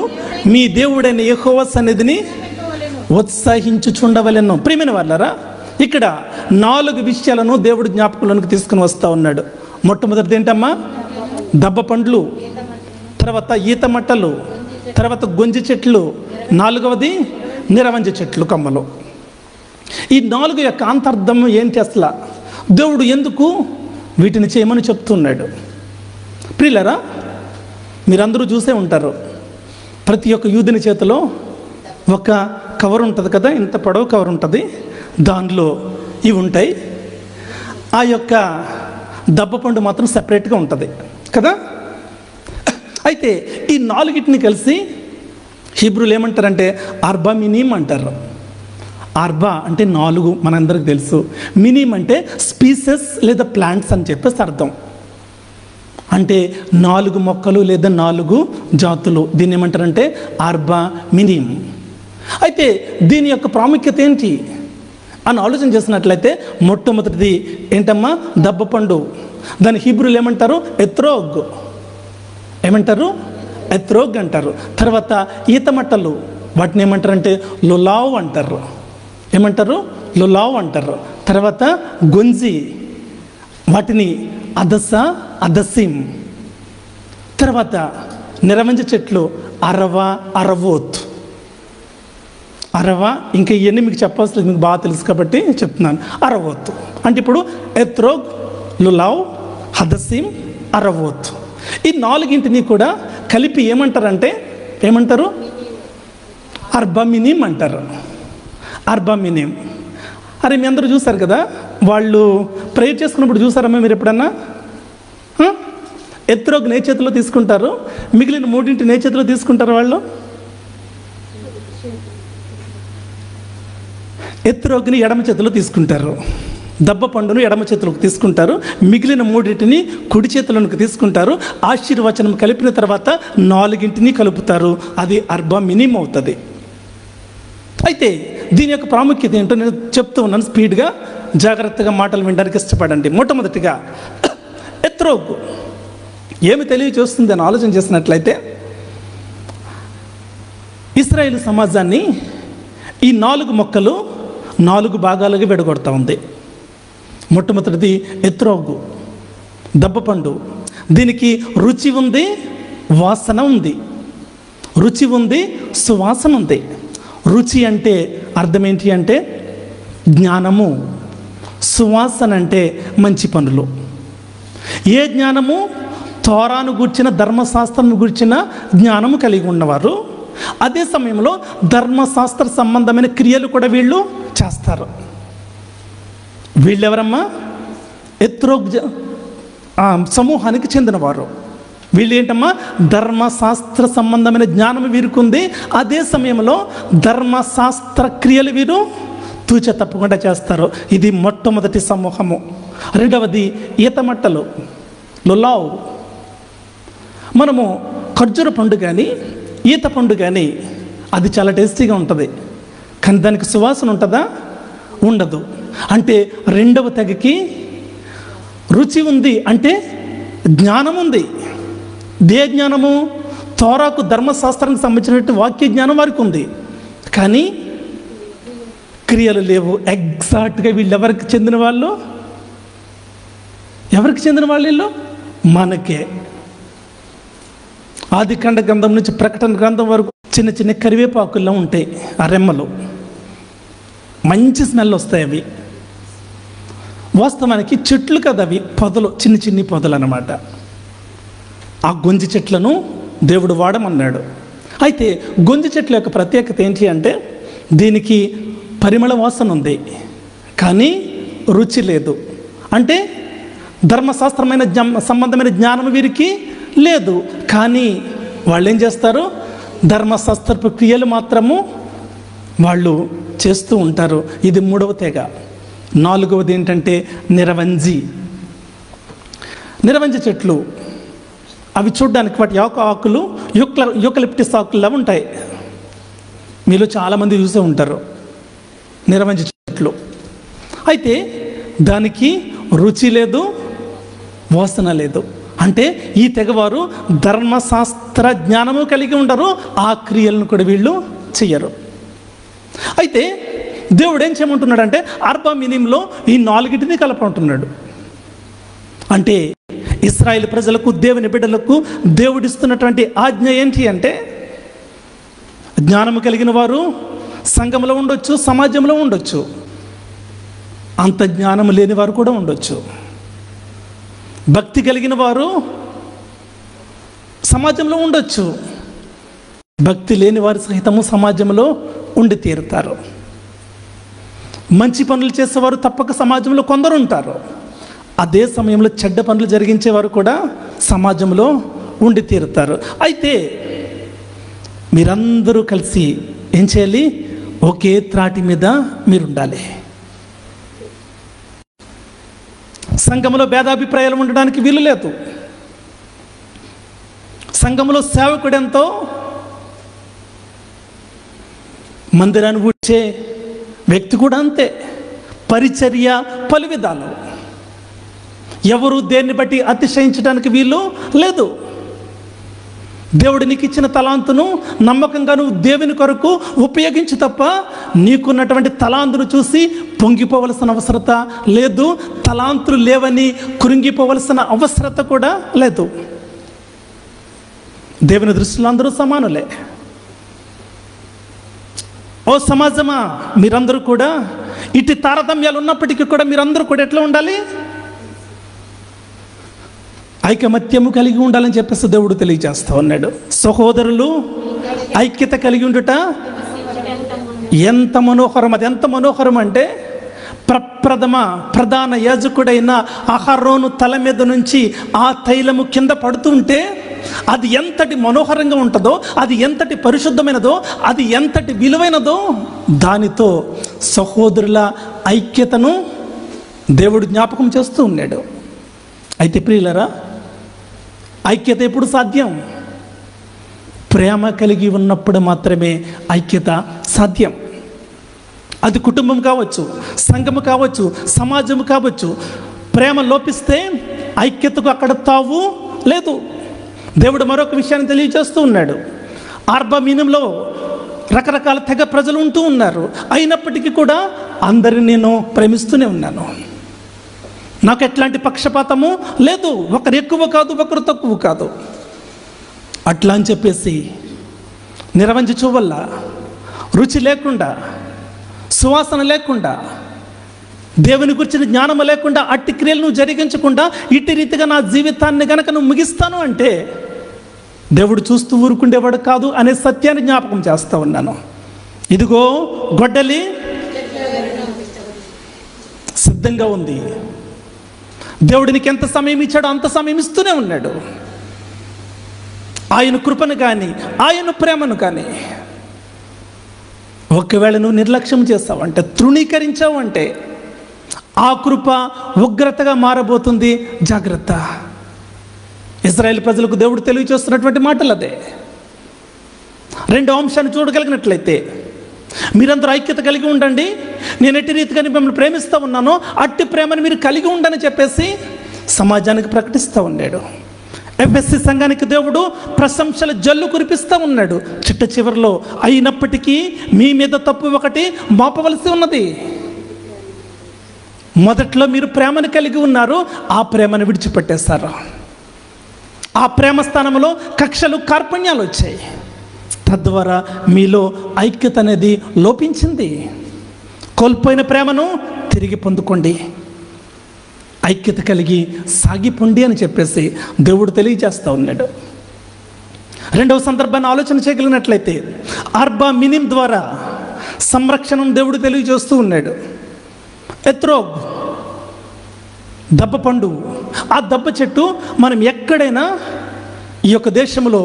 మీ దేవుడైన యెహోవా సన్నిధిని ఉత్సాహించుచుండవలెను. ప్రియమైన వాళ్ళారా, ఇక్కడ 4 విషయాలను దేవుడు జ్ఞాపకంలోనికి తీసుకుని వస్తూ ఉన్నాడు. మొట్టమొదటిది ఏంటమ్మా? దబ్బ పండ్లు, తర్వాత ఈత మట్టలు, తర్వాత గొంజి చెట్లు, 4వది నిరవంజి చెట్లు కొమ్మలు. ఈ 4 యొక్క అంతర్థం ఏంటి? అసలు దేవుడు ఎందుకు వీటిని చేయమని చెప్తున్నాడు? ప్రియులారా, మీరందరూ చూసే ఉంటారు, ప్రతి ఒక్క యూదుని చేతిలో ఒక కవర్ ఉంటుంది కదా, ఇంత పొడవు కవర్ ఉంటుంది, దానిలో ఇవి ఉంటాయి. ఆ యొక్క దబ్బపండు మాత్రం సెపరేట్గా ఉంటుంది కదా. అయితే ఈ 4టిని కలిసి హీబ్రూలు ఏమంటారంటే అర్బా మినీమ్ అంటారు. అర్బా అంటే 4 మనందరికి తెలుసు, మినీమ్ అంటే స్పీసెస్ లేదా ప్లాంట్స్ అని చెప్పేసి అర్థం. అంటే 4 మొక్కలు లేదా 4 జాతులు. దీన్ని ఏమంటారంటే అర్బా మినీమ్. అయితే దీని యొక్క ప్రాముఖ్యత ఏంటి అని ఆలోచన చేసినట్లయితే మొట్టమొదటిది ఏంటమ్మా? దబ్బపండు. దాని హీబ్రూలు ఏమంటారు? ఎత్రోగ్. ఏమంటారు? ఎత్రోగ్ అంటారు. తర్వాత ఈత మట్టలు, వాటిని ఏమంటారంటే లులావ్ అంటారు. ఏమంటారు? లులావ్ అంటారు. తర్వాత గొంజి, వాటిని అదస, అదసిం. తర్వాత నిరవంజి చెట్లు అరవ, అరవోత్. అరవ ఇంకా ఇవన్నీ మీకు చెప్పాల్సి మీకు బాగా తెలుసు కాబట్టి చెప్తున్నాను. అరవోత్ అంటే ఇప్పుడు ఎత్రోగ్, లులావ్, హదసిం, అరవోత్. ఈ 4టిని కూడా కలిపి ఏమంటారంటే ఏమంటారు? అర్బమినిమ్ అంటారు. అర్బమినిమ్. అరే మీ అందరూ చూసారు కదా, వాళ్ళు ప్రేయర్ చేసుకున్నప్పుడు చూసారమ్మా మీరు ఎప్పుడన్నా? ఎత్రోగ్ నే చేతిలో తీసుకుంటారు, మిగిలిన 3 నే చేతిలో తీసుకుంటారు వాళ్ళు. ఎత్తురోగిని ఎడమ చేతిలో తీసుకుంటారు, దబ్బ పండును ఎడమ చేతిలోకి తీసుకుంటారు, మిగిలిన 3 కుడి చేతులకు తీసుకుంటారు. ఆశీర్వచనం కలిపిన తర్వాత 4 కలుపుతారు. అది అర్బా మినిమ్ అవుతుంది. అయితే దీని యొక్క ప్రాముఖ్యత ఏంటో నేను చెప్తూ ఉన్నాను. స్పీడ్గా జాగ్రత్తగా మాటలు వినడానికి ఇష్టపడండి. మొట్టమొదటిగా ఎత్రోగు ఏమి తెలియచేస్తుంది అని ఆలోచన చేసినట్లయితే, ఇశ్రాయేలు సమాజాన్ని ఈ 4 మొక్కలు 4 భాగాలుగా విడగొడతా ఉంది. మొట్టమొదటిది ఎత్రోగు, దబ్బపండు. దీనికి రుచి ఉంది, వాసన ఉంది. రుచి ఉంది, సువాసన ఉంది. రుచి అంటే అర్థం ఏంటి అంటే జ్ఞానము, సువాసన అంటే మంచి పనులు. ఏ జ్ఞానము? తోరాను గూర్చిన, ధర్మశాస్త్రం గూర్చిన జ్ఞానము కలిగి ఉన్నవారు. అదే సమయంలో ధర్మశాస్త్ర సంబంధమైన క్రియలు కూడా వీళ్ళు చేస్తారు. వీళ్ళెవరమ్మా? ఎత్రోగ్ సమూహానికి చెందినవారు. వీళ్ళు ఏంటమ్మా? ధర్మశాస్త్ర సంబంధమైన జ్ఞానం వీరికి ఉంది. అదే సమయంలో ధర్మశాస్త్ర క్రియలు వీరు తూచ తప్పకుండా చేస్తారు. ఇది మొట్టమొదటి సమూహము. రెండవది ఈతమట్టలు, లులావ్. మనము ఖర్జూర పండు కానీ ఈత పండు కానీ అది చాలా టేస్టీగా ఉంటుంది, కానీ దానికి సువాసన ఉంటుందా? ఉండదు. అంటే రెండవ తెగకి రుచి ఉంది, అంటే జ్ఞానం ఉంది. దే జ్ఞానము? తోరాకు, ధర్మశాస్త్రానికి సంబంధించినట్టు వాక్య జ్ఞానం వారికి ఉంది, కానీ క్రియలు లేవు. ఎగ్జాక్ట్గా వీళ్ళు ఎవరికి చెందిన వాళ్ళు? ఎవరికి చెందిన వాళ్ళు వీళ్ళు? మనకే. ఆదికాండ గ్రంథం నుంచి ప్రకటన గ్రంథం వరకు చిన్న చిన్న కరివేపాకుల్లో ఉంటాయి ఆ రెమ్మలు. మంచి స్మెల్ వస్తాయి అవి. వాస్తవానికి చెట్లు కదా అవి, పొదలు, చిన్న చిన్ని పొదలు అన్నమాట. ఆ గొంజి చెట్లను దేవుడు వాడమన్నాడు. అయితే గొంజి చెట్ల యొక్క ప్రత్యేకత ఏంటి అంటే దీనికి పరిమళ వాసన ఉంది, కానీ రుచి లేదు. అంటే ధర్మశాస్త్రమైన సంబంధమైన జ్ఞానం వీరికి లేదు, కానీ వాళ్ళు ఏం చేస్తారు? ధర్మశాస్త్రపు క్రియలు మాత్రము వాళ్ళు చేస్తూ ఉంటారు. ఇది 3వ తెగ. 4వది ఏంటంటే నిరవంజి. నిరవంజి చెట్లు అవి చూడడానికి వాటి ఆకులు యూకలిప్టిస్ ఆకుల్లా ఉంటాయి. మీలో చాలామంది చూసే ఉంటారు నిరవంజి చెట్లు. అయితే దానికి రుచి లేదు, వాసన లేదు. అంటే ఈ తెగవారు ధర్మశాస్త్ర జ్ఞానము కలిగి ఉండరు, ఆ క్రియలను కూడా వీళ్ళు చెయ్యరు. అయితే దేవుడు ఏం చేయమంటున్నాడంటే అర్బా మినిమ్లో ఈ 4 కలపంటున్నాడు. అంటే ఇశ్రాయేలు ప్రజలకు, దేవుని బిడ్డలకు దేవుడిస్తున్నటువంటి ఆజ్ఞ ఏంటి అంటే జ్ఞానము కలిగిన వారు సంఘంలో ఉండొచ్చు, సమాజంలో ఉండొచ్చు. అంత జ్ఞానం లేని వారు కూడా ఉండొచ్చు. భక్తి కలిగిన వారు సమాజంలో ఉండొచ్చు, భక్తి లేని వారు సహితము సమాజంలో ఉండి తీరుతారు. మంచి పనులు చేసేవారు తప్పక సమాజంలో కొందరు ఉంటారు. అదే సమయంలో చెడ్డ పనులు జరిగించేవారు కూడా సమాజంలో ఉండి తీరుతారు. అయితే మీరందరూ కలిసి ఏం చేయాలి? ఒకే త్రాటి మీద మీరు ఉండాలి. సంఘంలో భేదాభిప్రాయాలు ఉండడానికి వీలు లేదు. సంఘంలో సేవకుడెంతో, మందిరాన్ని ఊడ్చే వ్యక్తి కూడా అంతే. పరిచర్య పలు విధాలు. ఎవరు దేన్ని బట్టి అతిశయించడానికి వీలు లేదు. దేవుడు నీకు ఇచ్చిన తలాంతును నమ్మకంగా నువ్వు దేవుని కొరకు ఉపయోగించు తప్ప నీకున్నటువంటి తలాంతును చూసి పొంగిపోవలసిన అవసరత లేదు. తలాంతులు లేవని కృంగిపోవలసిన అవసరత కూడా లేదు. దేవుని దృష్టిలో అందరూ సమానులే. ఓ సమాజమా, మీరందరూ కూడా ఇటు తారతమ్యాలు ఉన్నప్పటికీ కూడా మీరందరూ కూడా ఎట్లా ఉండాలి? ఐకమత్యము కలిగి ఉండాలని చెప్పేసి దేవుడు తెలియజేస్తా ఉన్నాడు. సహోదరులు ఐక్యత కలిగి ఉండుట ఎంత మనోహరం. అది ఎంత మనోహరం అంటే ప్రధాన యాజకుడైన అహరోను తల మీద నుంచి ఆ తైలము కింద పడుతుంటే అది ఎంతటి మనోహరంగా ఉంటుందో, అది ఎంతటి పరిశుద్ధమైనదో, అది ఎంతటి విలువైనదో దానితో సహోదరుల ఐక్యతను దేవుడు జ్ఞాపకం చేస్తూ ఉన్నాడు. అయితే ప్రియులరా, ఐక్యత ఎప్పుడు సాధ్యం? ప్రేమ కలిగి ఉన్నప్పుడు మాత్రమే ఐక్యత సాధ్యం. అది కుటుంబం కావచ్చు, సంఘము కావచ్చు, సమాజం కావచ్చు. ప్రేమ లోపిస్తే ఐక్యతకు అక్కడ తావు లేదు. దేవుడు మరొక విషయాన్ని తెలియజేస్తూ ఉన్నాడు. ఆర్బమీనంలో రకరకాల తెగ ప్రజలు ఉంటూ ఉన్నారు. అయినప్పటికీ కూడా అందరిని నేను ప్రేమిస్తూనే ఉన్నాను. నాకు ఎట్లాంటి పక్షపాతము లేదు. ఒకరు ఎక్కువ కాదు, ఒకరు తక్కువ కాదు. అట్లా అని చెప్పేసి నిరవంజి వల్ల రుచి లేకుండా, సువాసన లేకుండా, దేవుని గురించిన జ్ఞానము లేకుండా, అట్టి క్రియలు నువ్వు జరిగించకుండా ఇట్టి రీతిగా నా జీవితాన్ని గనక నువ్వు ముగిస్తాను అంటే దేవుడు చూస్తూ ఊరుకుండేవాడు కాదు అనే సత్యాన్ని జ్ఞాపకం చేస్తూ ఉన్నాను. ఇదిగో గొడ్డలి సిద్ధంగా ఉంది. దేవుడు నీకు ఎంత సమయం ఇచ్చాడో అంత సమయం ఇస్తూనే ఉన్నాడు. ఆయన కృపను కానీ, ఆయన ప్రేమను కానీ ఒకవేళ నువ్వు నిర్లక్ష్యం చేస్తావంటే, తృణీకరించావంటే ఆ కృప ఉగ్రతగా మారబోతుంది. జాగ్రత్త. ఇశ్రాయేలు ప్రజలకు దేవుడు తెలియజేస్తున్నటువంటి మాటలు అదే. రెండో అంశాన్ని చూడగలిగినట్లయితే, మీరందరూ ఐక్యత కలిగి ఉండండి, నేను ఎట్టి రీతిగా మిమ్మల్ని ప్రేమిస్తూ ఉన్నానో అట్టి ప్రేమను మీరు కలిగి ఉండని చెప్పేసి సమాజానికి ప్రకటిస్తూ ఉన్నాడు. ఎఫ్ఎస్సి సంఘానికి దేవుడు ప్రశంసల జల్లు కురిపిస్తూ ఉన్నాడు. చిట్ట చివరిలో అయినప్పటికీ మీ మీద తప్పు ఒకటి మోపవలసి ఉన్నది. మొదట్లో మీరు ప్రేమను కలిగి ఉన్నారు, ఆ ప్రేమను విడిచిపెట్టేశారు. ఆ ప్రేమ స్థానంలో కక్షలు, కార్పణ్యాలు వచ్చాయి. తద్వారా మీలో ఐక్యత అనేది లోపించింది. కోల్పోయిన ప్రేమను తిరిగి పొందుకోండి, ఐక్యత కలిగి సాగిపోండి అని చెప్పేసి దేవుడు తెలియజేస్తూ ఉన్నాడు. రెండవ సందర్భాన్ని ఆలోచన చేయగలిగినట్లయితే, ఆర్బమీనం ద్వారా సంరక్షణను దేవుడు తెలియజేస్తూ ఉన్నాడు. ఎత్రోగ్ దబ్బ పండు, ఆ దబ్బ చెట్టు మనం ఎక్కడైనా ఈ యొక్క దేశంలో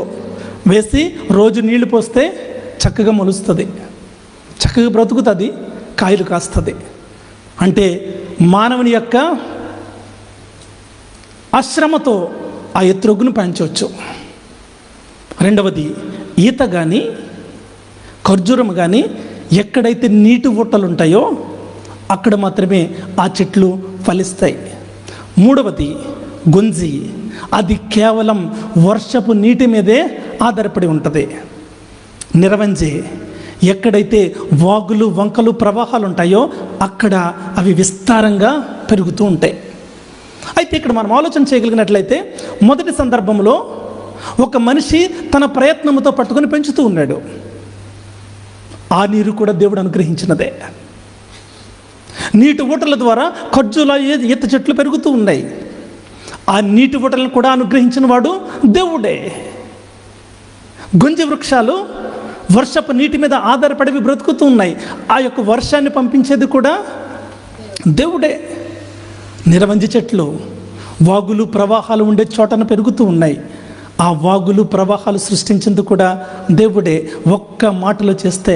వేసి రోజు నీళ్లు పోస్తే చక్కగా మొలుస్తుంది, చక్కగా బ్రతుకుతుంది, కాయలు కాస్తుంది. అంటే మానవుని యొక్క అశ్రమతో ఆ ఎత్రొగ్గును పెంచవచ్చు. రెండవది, ఈత కానీ ఖర్జూరం కానీ ఎక్కడైతే నీటి ఊటలు ఉంటాయో అక్కడ మాత్రమే ఆ చెట్లు ఫలిస్తాయి. మూడవది, గొంజి, అది కేవలం వర్షపు నీటి మీదే ఆధారపడి ఉంటుంది. నిరవంజి, ఎక్కడైతే వాగులు, వంకలు, ప్రవాహాలు ఉంటాయో అక్కడ అవి విస్తారంగా పెరుగుతూ ఉంటాయి. అయితే ఇక్కడ మనం ఆలోచన చేయగలిగినట్లయితే, మొదటి సందర్భంలో ఒక మనిషి తన ప్రయత్నంతో పట్టుకొని పెంచుతూ ఉన్నాడు. ఆ నీరు కూడా దేవుడు అనుగ్రహించినదే. నీటి ఊటల ద్వారా ఖర్జూల, ఈత చెట్లు పెరుగుతూ ఉన్నాయి. ఆ నీటి ఊటలను కూడా అనుగ్రహించిన వాడు దేవుడే. గొంజి వృక్షాలు వర్షపు నీటి మీద ఆధారపడి బ్రతుకుతూ ఉన్నాయి. ఆ యొక్క వర్షాన్ని పంపించేది కూడా దేవుడే. నిరవంజి చెట్లు వాగులు, ప్రవాహాలు ఉండే చోటన పెరుగుతూ ఉన్నాయి. ఆ వాగులు, ప్రవాహాలు సృష్టించింది కూడా దేవుడే. ఒక్క మాటలో చేస్తే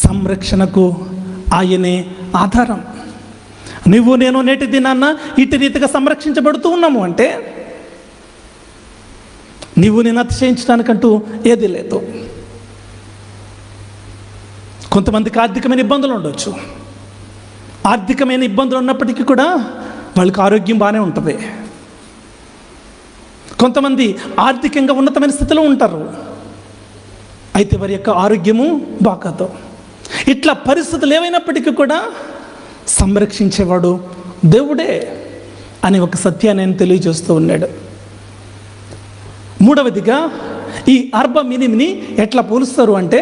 సంరక్షణకు ఆయనే ఆధారం. నువ్వు నేను నేటి దినాన్న ఇటు రీతిగా సంరక్షించబడుతూ ఉన్నాము అంటే నీవు నేను అతిశయించడానికంటూ ఏది లేదు. కొంతమందికి ఆర్థికమైన ఇబ్బందులు ఉండొచ్చు. ఆర్థికమైన ఇబ్బందులు ఉన్నప్పటికీ కూడా వాళ్ళకి ఆరోగ్యం బాగానే ఉంటుంది. కొంతమంది ఆర్థికంగా ఉన్నతమైన స్థితిలో ఉంటారు, అయితే వారి యొక్క ఆరోగ్యము బాగాతో. ఇట్లా పరిస్థితులు ఏవైనప్పటికీ కూడా సంరక్షించేవాడు దేవుడే అని ఒక సత్యాన్ని ఆయన తెలియజేస్తూ ఉన్నాడు. మూడవదిగా, ఈ ఆర్బమీనంని ఎట్లా పోలుస్తారు అంటే,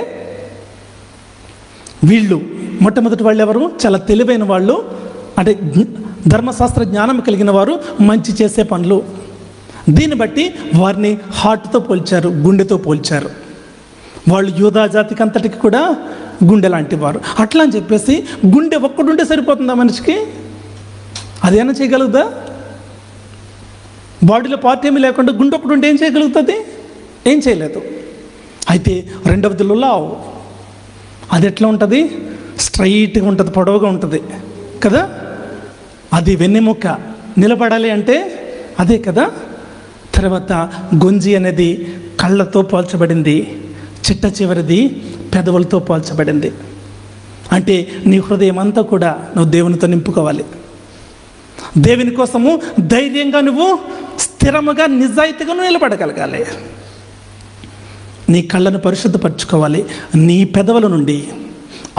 వీళ్ళు మొట్టమొదటి వాళ్ళు ఎవరు? చాలా తెలివైన వాళ్ళు, అంటే ధర్మశాస్త్ర జ్ఞానం కలిగిన వారు, మంచి చేసే పనులు. దీన్ని బట్టి వారిని హార్ట్తో పోల్చారు, గుండెతో పోల్చారు. వాళ్ళు యూదా జాతికి అంతటికి కూడా గుండె లాంటి వారు. అట్లా అని చెప్పేసి గుండె ఒక్కడుంటే సరిపోతుందా మనిషికి? అదేనా చేయగలుగుదా? బాడీలో పార్ట్ ఏమీ లేకుండా గుండె ఒకటి ఉంటే ఏం చేయగలుగుతుంది? ఏం చేయలేదు. అయితే రెండవది లావ్. అది ఎట్లా ఉంటుంది? స్ట్రైట్గా ఉంటుంది, పొడవుగా ఉంటుంది కదా. అది వెన్నెముక. నిలబడాలి అంటే అదే కదా. తర్వాత గొంజి అనేది కళ్ళతో పోల్చబడింది, చిట్ట చివరిది పెదవులతో పోల్చబడింది. అంటే నీ హృదయం అంతా కూడా నువ్వు దేవునితో నింపుకోవాలి. దేవుని కోసము ధైర్యంగా నువ్వు స్థిరముగా నిజాయితీగా నిలబడగలగాలి. నీ కళ్ళను పరిశుద్ధపరచుకోవాలి. నీ పెదవుల నుండి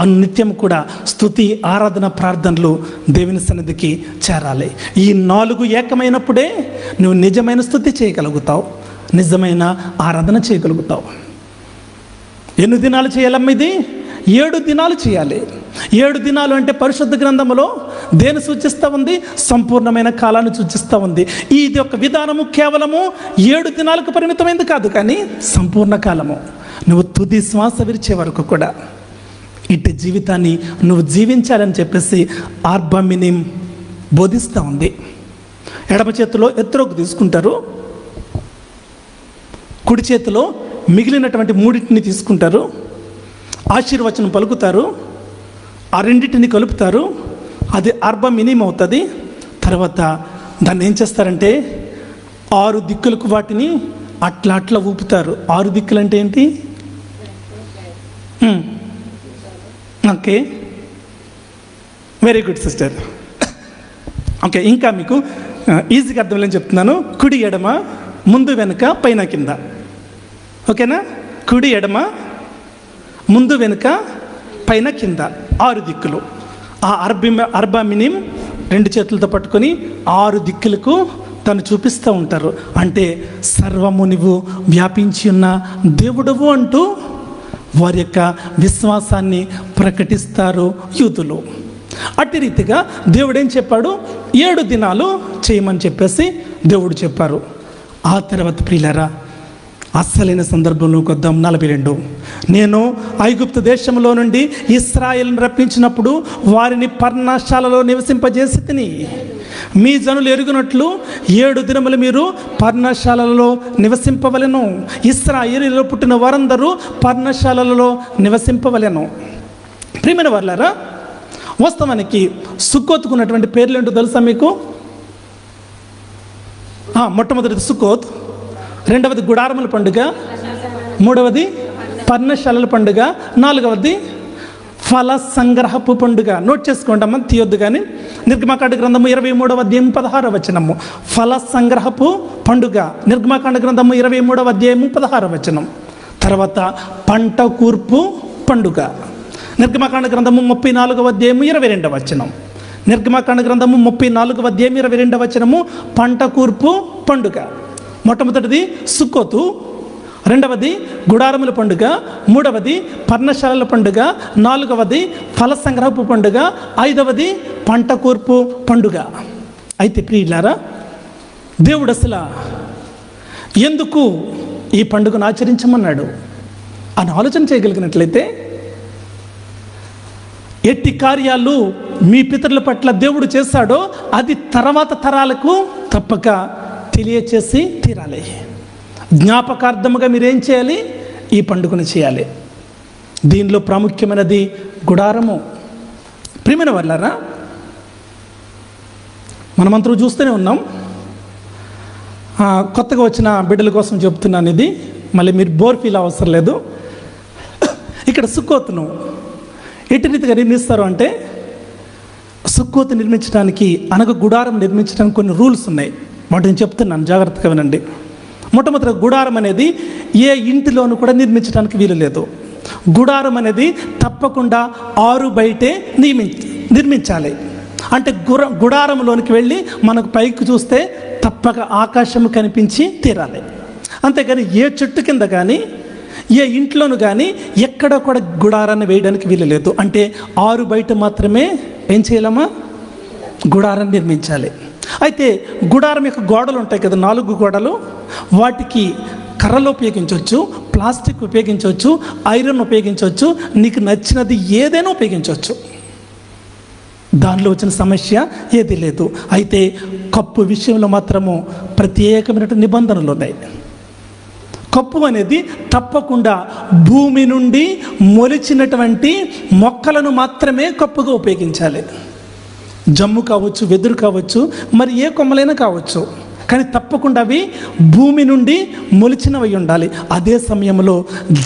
అనునిత్యం కూడా స్తుతి, ఆరాధన, ప్రార్థనలు దేవుని సన్నిధికి చేరాలి. ఈ 4 ఏకమైనప్పుడే నువ్వు నిజమైన స్తుతి చేయగలుగుతావు, నిజమైన ఆరాధన చేయగలుగుతావు. ఎన్ని దినాలు చేయాలమ్మ ఇది? 7 దినాలు చేయాలి. 7 దినాలు అంటే పరిశుద్ధ గ్రంథములో దేని సూచిస్తూ ఉంది? సంపూర్ణమైన కాలాన్ని సూచిస్తూ ఉంది. ఇది ఒక విధానము కేవలము 7 దినాలకు పరిమితమైంది కాదు, కానీ సంపూర్ణ కాలము. నువ్వు తుది శ్వాస విరిచే వరకు కూడా ఇటు జీవితాన్ని నువ్వు జీవించాలని చెప్పేసి ఆర్బమినిం బోధిస్తూ ఉంది. ఎడమ చేతిలో ఎత్తురోకు తీసుకుంటారు, కుడి చేతిలో మిగిలినటువంటి 3 తీసుకుంటారు, ఆశీర్వచనం పలుకుతారు, ఆ 2 కలుపుతారు, అది ఆర్బమినిం అవుతుంది. తర్వాత దాన్ని ఏం చేస్తారంటే 6 దిక్కులకు వాటిని అట్లా అట్లా ఊపుతారు. 6 దిక్కులు అంటే ఏంటి? Okay, very good sister. Okay, ఇంకా మీకు ఈజీగా అర్థమని చెప్తున్నాను. కుడి ఎడమ, ముందు వెనుక, పైన కింద. ఓకేనా? కుడి ఎడమ, ముందు వెనుక, పైన కింద, 6 దిక్కులు. ఆ ఆర్బమినిం 2 చేతులతో పట్టుకొని 6 దిక్కులకు తను చూపిస్తూ ఉంటారు. అంటే సర్వము నువ్వు వ్యాపించి ఉన్న దేవుడవు అంటూ వారి యొక్క విశ్వాసాన్ని ప్రకటిస్తారు యూదులు. అట్టి రీతిగా దేవుడు ఏం చెప్పాడు? 7 దినాలు చేయమని చెప్పేసి దేవుడు చెప్పారు. ఆ తర్వాత ప్రియులారా, అస్సలైన సందర్భంలోకి వద్దాం. 42. నేను ఐగుప్తు దేశంలో నుండి ఇశ్రాయేలును రప్పించినప్పుడు వారిని పర్ణశాలలో నివసింపజేసి తిని, మీ జనులు ఎరుగునట్లు 7 దినములు మీరు పర్ణశాలలో నివసింపవలెను. ఇశ్రాయేలులో పుట్టిన వారందరూ పర్ణశాలలో నివసింపవలెను. ప్రియమైన వారులారా, వాస్తవానికి సుక్కోతుకున్నటువంటి పేర్లు ఏంటో తెలుసా మీకు? మొట్టమొదటిది సుక్కోత్, రెండవది గుడారముల పండుగ, మూడవది పర్ణశాలల పండుగ, నాలుగవది ఫల సంగ్రహపు పండుగ. నోట్ చేసుకోండి అమ్మ, తీయొద్దు కానీ. నిర్గమాకాండ గ్రంథము 23వ అధ్యాయం 16వ వచనము ఫల సంగ్రహపు పండుగ. నిర్గమాకాండ గ్రంథము 23వ అధ్యాయము 16వ వచనం. తర్వాత పంట కూర్పు పండుగ. నిర్గమాకాండ గ్రంథము 34వ అధ్యాయము 22వ వచనం. నిర్గమాకాండ గ్రంథము 34వ అధ్యాయం 22వ వచనము పంట కూర్పు పండుగ. మొట్టమొదటిది సుక్కోతు, రెండవది గుడారముల పండుగ, మూడవది పర్ణశాలల పండుగ, నాలుగవది ఫల సంగ్రహపు పండుగ, ఐదవది పంట కూర్పు పండుగ. అయితే ప్రియులారా, దేవుడు అసలు ఎందుకు ఈ పండుగను ఆచరించమన్నాడు అని ఆలోచన చేయగలిగినట్లయితే, ఎట్టి కార్యాలు మీ పితరుల పట్ల దేవుడు చేశాడో అది తర్వాత తరాలకు తప్పక తెలియచేసి తీరాలి. జ్ఞాపకార్థముగా మీరేం చేయాలి? ఈ పండుగను చేయాలి. దీనిలో ప్రాముఖ్యమైనది గుడారము. ప్రియమైన వాళ్ళారా, మనమంతా చూస్తూనే ఉన్నాం. కొత్తగా వచ్చిన బిడ్డల కోసం చెప్తున్నాను ఇది, మళ్ళీ మీరు బోర్ ఫీల్ అవసరం లేదు. ఇక్కడ సుక్కోతును ఎట్టి రీతిగా నిర్మిస్తారు అంటే, సుక్కోతు నిర్మించడానికి అనగా గుడారం నిర్మించడానికి కొన్ని రూల్స్ ఉన్నాయి. వాటిని చెప్తున్నాను, జాగ్రత్తగా వినండి. మొట్టమొదటి గుడారం అనేది ఏ ఇంటిలోనూ కూడా నిర్మించడానికి వీలు లేదు. గుడారం అనేది తప్పకుండా 6 బయటే నిర్మించాలి. అంటే గుడారంలోనికి వెళ్ళి మనకు పైకి చూస్తే తప్పక ఆకాశం కనిపించి తీరాలి. అంతేగాని ఏ చెట్టు కింద కానీ ఏ ఇంట్లోనూ కానీ ఎక్కడ కూడా గుడారాన్ని వేయడానికి వీలు లేదు. అంటే 6 బయట మాత్రమే ఏం చేయాలమ్మా? గుడారాన్ని నిర్మించాలి. అయితే గుడారం యొక్క గోడలు ఉంటాయి కదా, 4 గోడలు, వాటికి కర్రలు ఉపయోగించవచ్చు, ప్లాస్టిక్ ఉపయోగించవచ్చు, ఐరన్ ఉపయోగించవచ్చు, నీకు నచ్చినది ఏదైనా ఉపయోగించవచ్చు. దానిలో వచ్చిన సమస్య ఏది లేదు. అయితే కప్పు విషయంలో మాత్రము ప్రత్యేకమైన నిబంధనలు ఉన్నాయి. కప్పు అనేది తప్పకుండా భూమి నుండి మొలిచినటువంటి మొక్కలను మాత్రమే కప్పుగా ఉపయోగించాలి. జమ్ము కావచ్చు, వెదురు కావచ్చు, మరి ఏ కొమ్మలైనా కావచ్చు, కానీ తప్పకుండా అవి భూమి నుండి మొలిచినవి ఉండాలి. అదే సమయంలో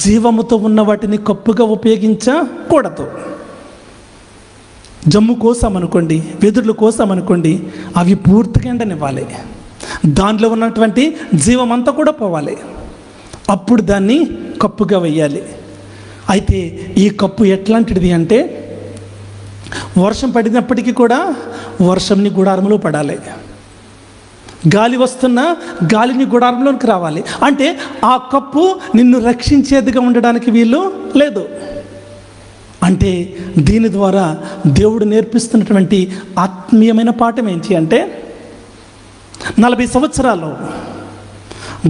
జీవముతో ఉన్న వాటిని కప్పుగా ఉపయోగించకూడదు. జమ్ము కోసామనుకోండి, వెదురులు కోసామనుకోండి, అవి పూర్తిగా ఎండనివ్వాలి. దానిలో ఉన్నటువంటి జీవమంతా కూడా పోవాలి. అప్పుడు దాన్ని కప్పుగా వేయాలి. అయితే ఈ కప్పు ఎట్లాంటిది అంటే, వర్షం పడినప్పటికీ కూడా వర్షంని గుడారంలో పడాలి. గాలి వస్తున్నా గాలిని గుడారంలోనికి రావాలి. అంటే ఆ కప్పు నిన్ను రక్షించేదిగా ఉండడానికి వీలు లేదు. అంటే దీని ద్వారా దేవుడు నేర్పిస్తున్నటువంటి ఆత్మీయమైన పాఠం ఏంటి అంటే, 40 సంవత్సరాలు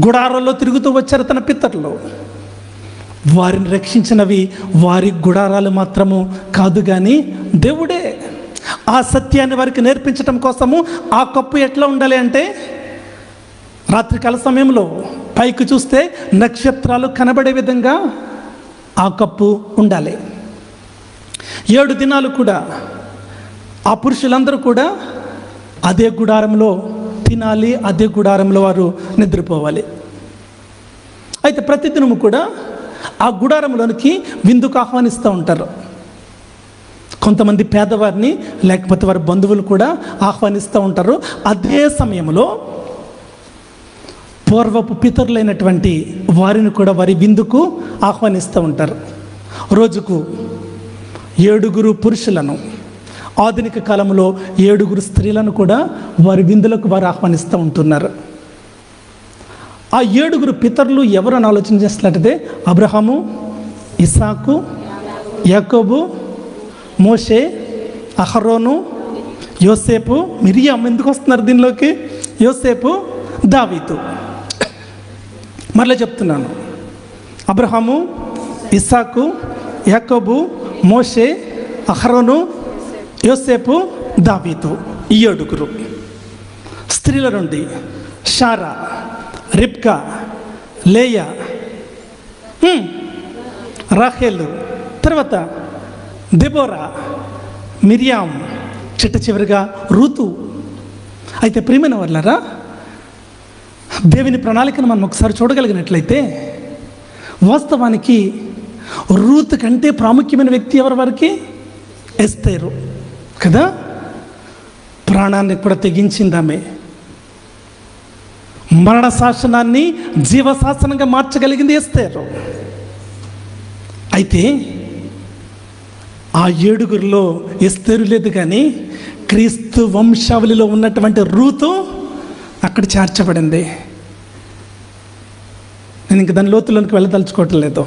గుడారాల్లో తిరుగుతూ వచ్చారు తన పితరులు. వారిని రక్షించినవి వారి గుడారాలు మాత్రము కాదు, కానీ దేవుడే. ఆ సత్యాన్ని వారికి నేర్పించడం కోసము ఆ కప్పు ఎట్లా ఉండాలి అంటే, రాత్రికాల సమయంలో పైకి చూస్తే నక్షత్రాలు కనబడే విధంగా ఆ కప్పు ఉండాలి. 7 దినాలు కూడా ఆ పురుషులందరూ కూడా అదే గుడారంలో తినాలి, అదే గుడారంలో వారు నిద్రపోవాలి. అయితే ప్రతిదినము కూడా ఆ గుడారంలోనికి విందుకు ఆహ్వానిస్తూ ఉంటారు. కొంతమంది పేదవారిని లేకపోతే వారి బంధువులు కూడా ఆహ్వానిస్తూ ఉంటారు. అదే సమయంలో పూర్వపు పితరులైనటువంటి వారిని కూడా వారి విందుకు ఆహ్వానిస్తూ ఉంటారు. రోజుకు 7 పురుషులను, ఆధునిక కాలంలో 7 స్త్రీలను కూడా వారి విందులకు వారు ఆహ్వానిస్తూ ఉంటున్నారు. ఆ 7 పితరులు ఎవరు అని ఆలోచన చేస్తున్నట్టయితే, అబ్రహాము, ఇస్సాకు, యాకోబు, మోషే, అహరోను, యోసేపు, మిరియాం. ఎందుకు వస్తున్నారు దీనిలోకి? యోసేపు, దావీదు. మరలా చెప్తున్నాను, అబ్రహాము, ఇస్సాకు, యాకోబు, మోషే, అహరోను, యోసేపు, దావీదు. ఈ 7 స్త్రీల నుండి షారా, రిబ్కా, లేయా, రాహేలు, తర్వాత దెబోరా, మిరియాం, చివరిగా రూతు. అయితే ప్రియమైన వాళ్ళారా, దేవుని ప్రణాళికను మనం ఒకసారి చూడగలిగినట్లయితే, వాస్తవానికి రూతు కంటే ప్రాముఖ్యమైన వ్యక్తి ఎవరి వారికి? ఎస్తేరు కదా. ప్రాణాన్ని కూడా తెగించిందామే. మరణ శాసనాన్ని జీవశాసనంగా మార్చగలిగింది ఎస్తేరు. అయితే ఆ 7 ఎస్తేరు లేదు, కానీ క్రీస్తు వంశావళిలో ఉన్నటువంటి రూతు అక్కడ చేర్చబడింది. నేను ఇంక దాని లోతులోనికి వెళ్ళదలుచుకోవటం లేదు.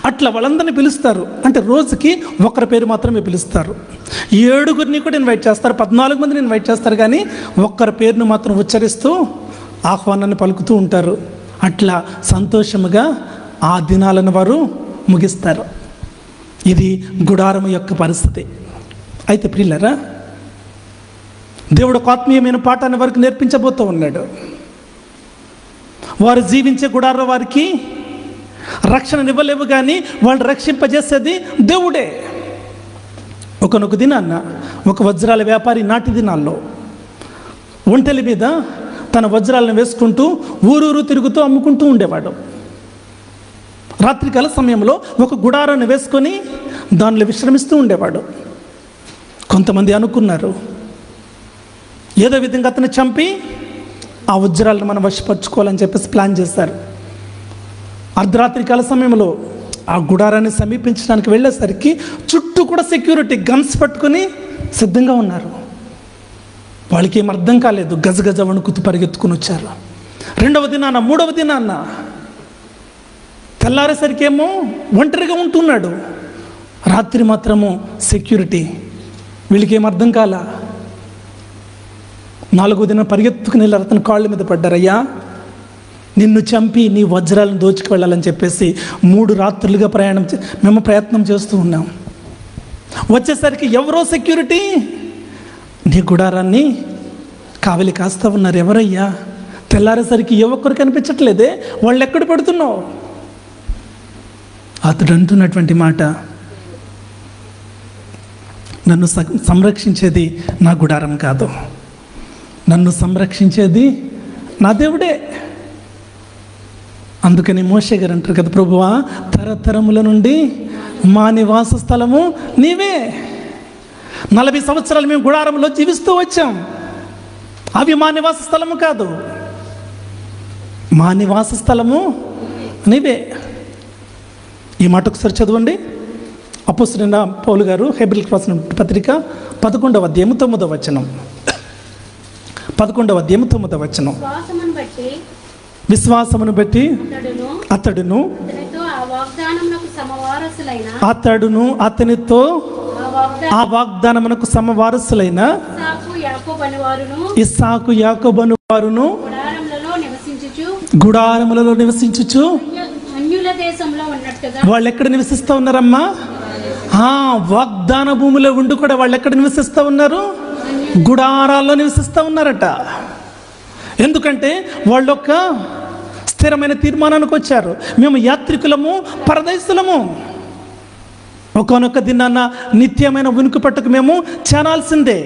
అట్లా వాళ్ళందరినీ పిలుస్తారు. అంటే రోజుకి ఒకరి పేరు మాత్రమే పిలుస్తారు. 7 కూడా ఇన్వైట్ చేస్తారు, 14 మందిని ఇన్వైట్ చేస్తారు, కానీ ఒక్కరి పేరును మాత్రం ఉచ్చరిస్తూ ఆహ్వానాన్ని పలుకుతూ ఉంటారు. అట్లా సంతోషముగా ఆ దినాలను వారు ముగిస్తారు. ఇది గుడారము యొక్క పరిస్థితి. అయితే ప్రియులారా, దేవుడు ఒక ఆత్మీయమైన పాఠాన్ని వారికి నేర్పించబోతూ ఉన్నాడు. వారు జీవించే గుడారం వారికి రక్షణనివ్వలేవు, కానీ వాళ్ళు రక్షింపజేసేది దేవుడే. ఒకనొక దినాన్న ఒక వజ్రాల వ్యాపారి నాటి దినాల్లో ఒంటెల మీద తన వజ్రాలను వేసుకుంటూ ఊరూరు తిరుగుతూ అమ్ముకుంటూ ఉండేవాడు. రాత్రికాల సమయంలో ఒక గుడారాన్ని వేసుకొని దానిలో విశ్రమిస్తూ ఉండేవాడు. కొంతమంది అనుకున్నారు, ఏదో విధంగా అతను చంపి ఆ వజ్రాలను మనం వశపరచుకోవాలని చెప్పేసి ప్లాన్ చేశారు. అర్ధరాత్రి కాల సమయంలో ఆ గుడారాన్ని సమీపించడానికి వెళ్ళేసరికి చుట్టూ కూడా సెక్యూరిటీ గన్స్ పట్టుకొని సిద్ధంగా ఉన్నారు. వాళ్ళకి ఏం అర్థం కాలేదు, గజగజ వణుకుతూ పరిగెత్తుకుని వచ్చారు. 2వ దినాన 3వ దినాన తెల్లారేసరికి ఏమో ఒంటరిగా ఉంటున్నాడు, రాత్రి మాత్రము సెక్యూరిటీ. వీళ్ళకి ఏం అర్థం కాల. 4వ దినం పరిగెత్తుకుని వెళ్ళారు, అతను కాళ్ళ మీద పడ్డారు. అయ్యా, నిన్ను చంపి నీ వజ్రాలను దోచుకు వెళ్ళాలని చెప్పేసి 3 రాత్రులుగా మేము ప్రయత్నం చేస్తూ ఉన్నాం. వచ్చేసరికి ఎవరో సెక్యూరిటీ నీ గుడారాన్ని కావలి కాస్తా ఉన్నారు. ఎవరయ్యా? తెల్లారేసరికి ఏ ఒక్కరు కనిపించట్లేదే, వాళ్ళు ఎక్కడ పెడుతున్నావు? అతడు అంటున్నటువంటి మాట, నన్ను సంరక్షించేది నా గుడారం కాదు, నన్ను సంరక్షించేది నా దేవుడే. అందుకని మోషే గారు అంటారు కదా, ప్రభువా తరతరముల నుండి మా నివాస స్థలము నీవే. 40 సంవత్సరాలు మేము గుడారంలో జీవిస్తూ వచ్చాం. అవి మా నివాస స్థలము కాదు, మా నివాస స్థలము నీవే. ఈ మాట ఒకసారి చదవండి. అపోస్తలుడైన పౌలు గారు హెబ్రీయులకు రాసిన పత్రిక 11వ అధ్యాయము 9వ వచనం. 11వ అధ్యాయము 9వ వచనం. విశ్వాసమును బట్టి అతడును అతనితో ఆ వాగ్దానమునకు సమవారసులైన ఇస్సాకు యాకోబు వారును గుడారములలో నివసించుచు. వాళ్ళు ఎక్కడ నివసిస్తూ ఉన్నారమ్మా? వాగ్దాన భూమిలో ఉండి కూడా వాళ్ళు ఎక్కడ నివసిస్తూ ఉన్నారు? గుడారాల్లో నివసిస్తూ ఉన్నారట. ఎందుకంటే వాళ్ళు ఒక స్థిరమైన తీర్మానానికి వచ్చారు, మేము యాత్రికులము, పరదేశులము. ఒకనొక దినాన్న నిత్యమైన ఉనికి పట్టుకు మేము చేరాల్సిందే.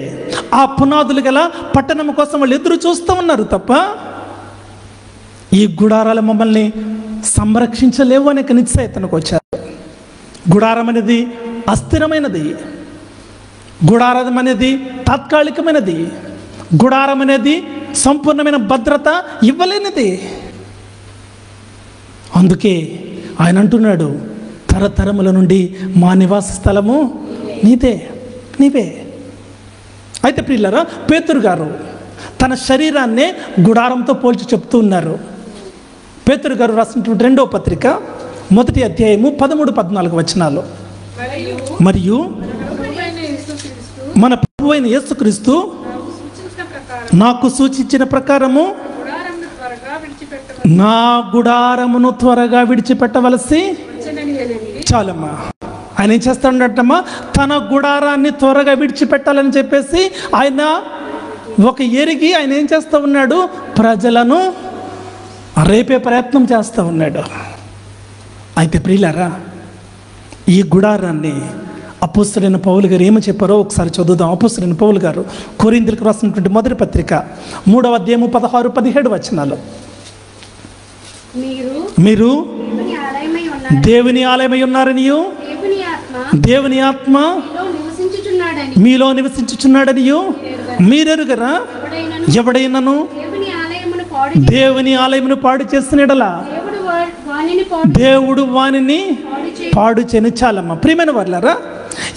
ఆ పునాదులు గల పట్టణం కోసం వాళ్ళు ఎదురు చూస్తూ ఉన్నారు తప్ప ఈ గుడారాలు మమ్మల్ని సంరక్షించలేవు అనే నిశ్చయితనకు వచ్చారు. గుడారం అనేది అస్థిరమైనది, గుడారం అనేది తాత్కాలికమైనది, గుడారం అనేది సంపూర్ణమైన భద్రత ఇవ్వలేనిది. అందుకే ఆయన అంటున్నాడు, తరతరముల నుండి మా నివాస స్థలము నీవే. అయితే ప్రియులారా, పేతురు గారు తన శరీరాన్నే గుడారంతో పోల్చి చెప్తూ ఉన్నారు. పేతురు గారు రాసినటువంటి 2వ పత్రిక 1వ అధ్యాయము 13-14 వచనాలు. మరియు మన ప్రభువైన యేసుక్రీస్తు నాకు సూచించిన ప్రకారము నా గుడారమును త్వరగా విడిచిపెట్టవలసి. చాలమ్మా, ఆయన ఏం చేస్తాడమ్మా? తన గుడారాన్ని త్వరగా విడిచిపెట్టాలని చెప్పేసి ఆయన ఒక ఎరిగి ఆయన ఏం చేస్తూ ఉన్నాడు? ప్రజలను రేపే ప్రయత్నం చేస్తూ ఉన్నాడు. అయితే ప్రియులారా, ఈ గుడారాన్ని అపోస్తలుడైన పౌలు గారు ఏమి చెప్పారో ఒకసారి చదువుదాం. అపోస్తలుడైన పౌలు గారు కొరింథీయులకు రాసినటువంటి 1వ పత్రిక 3వ అధ్యాయము 16-17 వచనాలు. మీరు దేవుని ఆలయమై ఉన్నారనియు దేవుని ఆత్మ మీలో నివసించుచున్నాడనియు మీరెరుగరా? ఎవడైనను దేవుని ఆలయమును పాడు చేసిన యెడల దేవుడు వానిని పాడు చేయను. చాలమ్మా ప్రియమైన వారులారా,